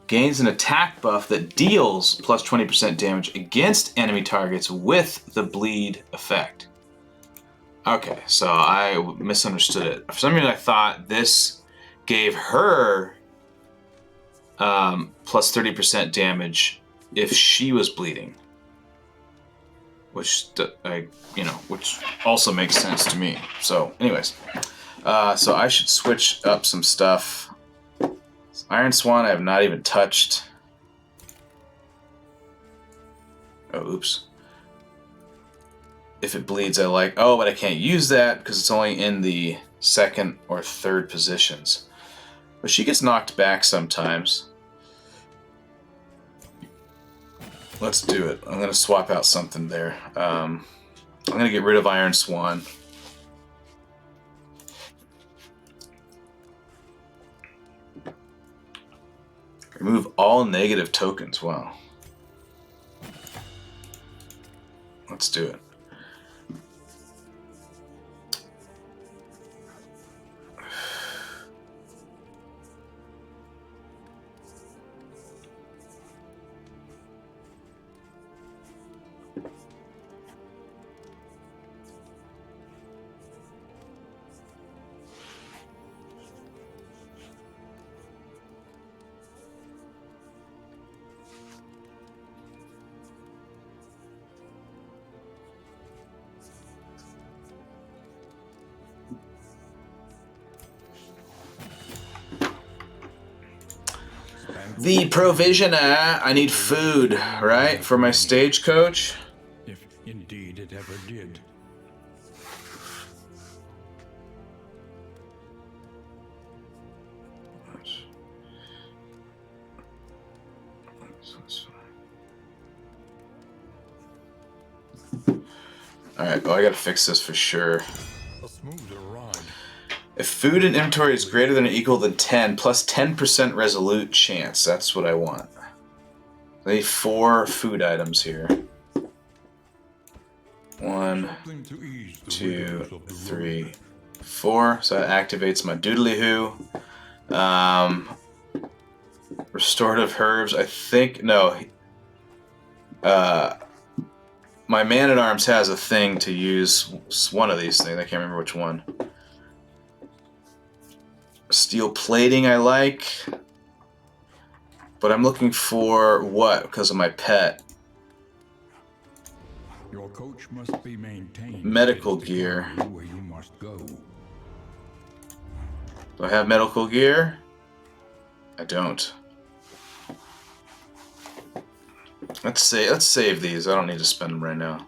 Speaker 1: Gains an attack buff that deals plus 20% damage against enemy targets with the bleed effect. Okay, so I misunderstood it. For some reason I thought this gave her plus 30% damage if she was bleeding. Which which also makes sense to me. So, anyways, so I should switch up some stuff. Iron Swan I have not even touched. Oh, oops. If it bleeds, I like. Oh, but I can't use that because it's only in the second or third positions. But she gets knocked back sometimes. Let's do it. I'm going to swap out something there. I'm going to get rid of Iron Swan. Remove all negative tokens. Wow. Let's do it. The provisioner. I need food, right? For my stagecoach.
Speaker 2: If indeed it ever did.
Speaker 1: Alright, well I gotta fix this for sure.
Speaker 2: A smoother ride.
Speaker 1: If Food in inventory is greater than or equal than 10 plus 10% resolute chance. That's what I want. I need 4 food items here. 1, 2, 3, 4. So that activates my doodly-hoo. Restorative herbs. I think no. My man-at-arms has a thing to use one of these things. I can't remember which one. Steel plating I like. But I'm looking for what? Because of my pet.
Speaker 2: Your coach must be maintained.
Speaker 1: Medical gear.
Speaker 2: Where you must go.
Speaker 1: Do I have medical gear? I don't. Let's save these. I don't need to spend them right now.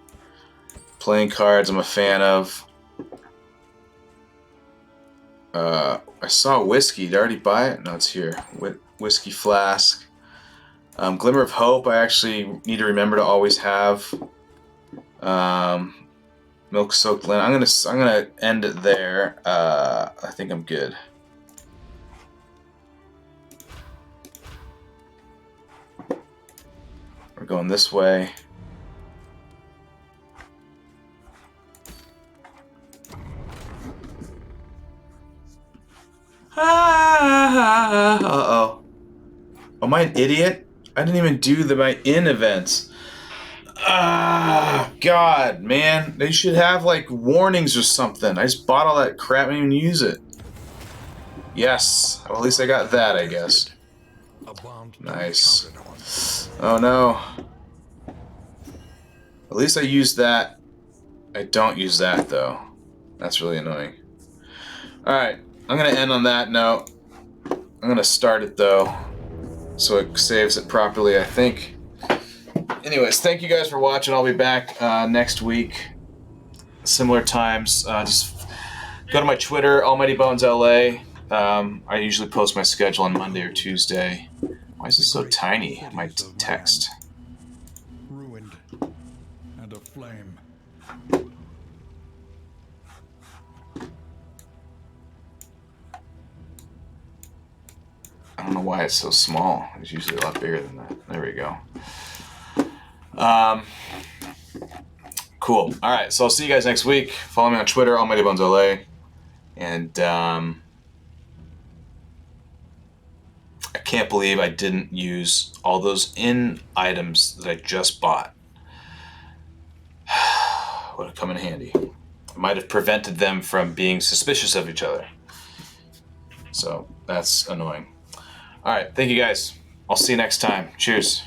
Speaker 1: Playing cards I'm a fan of. I saw whiskey. Did I already buy it? No, it's here. Whiskey flask. Glimmer of Hope. I actually need to remember to always have. Milk soaked linen. I'm gonna end it there. I think I'm good. We're going this way. Uh-oh. Am I an idiot? I didn't even do my in events. God, man. They should have, like, warnings or something. I just bought all that crap and didn't even use it. Yes. Well, at least I got that, I guess. Nice. Oh, no. At least I used that. I don't use that, though. That's really annoying. Alright. I'm going to end on that note. I'm going to start it, though, so it saves it properly, I think. Anyways, thank you guys for watching. I'll be back next week. Similar times. Just go to my Twitter, Almighty Bones LA. I usually post my schedule on Monday or Tuesday. Why is it so tiny, my text?
Speaker 2: Ruined and aflame.
Speaker 1: I don't know why it's so small. It's usually a lot bigger than that. There we go. Cool. All right, so I'll see you guys next week. Follow me on Twitter, Almighty Bones LA. And I can't believe I didn't use all those in items that I just bought. Would have come in handy. I might have prevented them from being suspicious of each other. So that's annoying. All right, thank you guys. I'll see you next time. Cheers.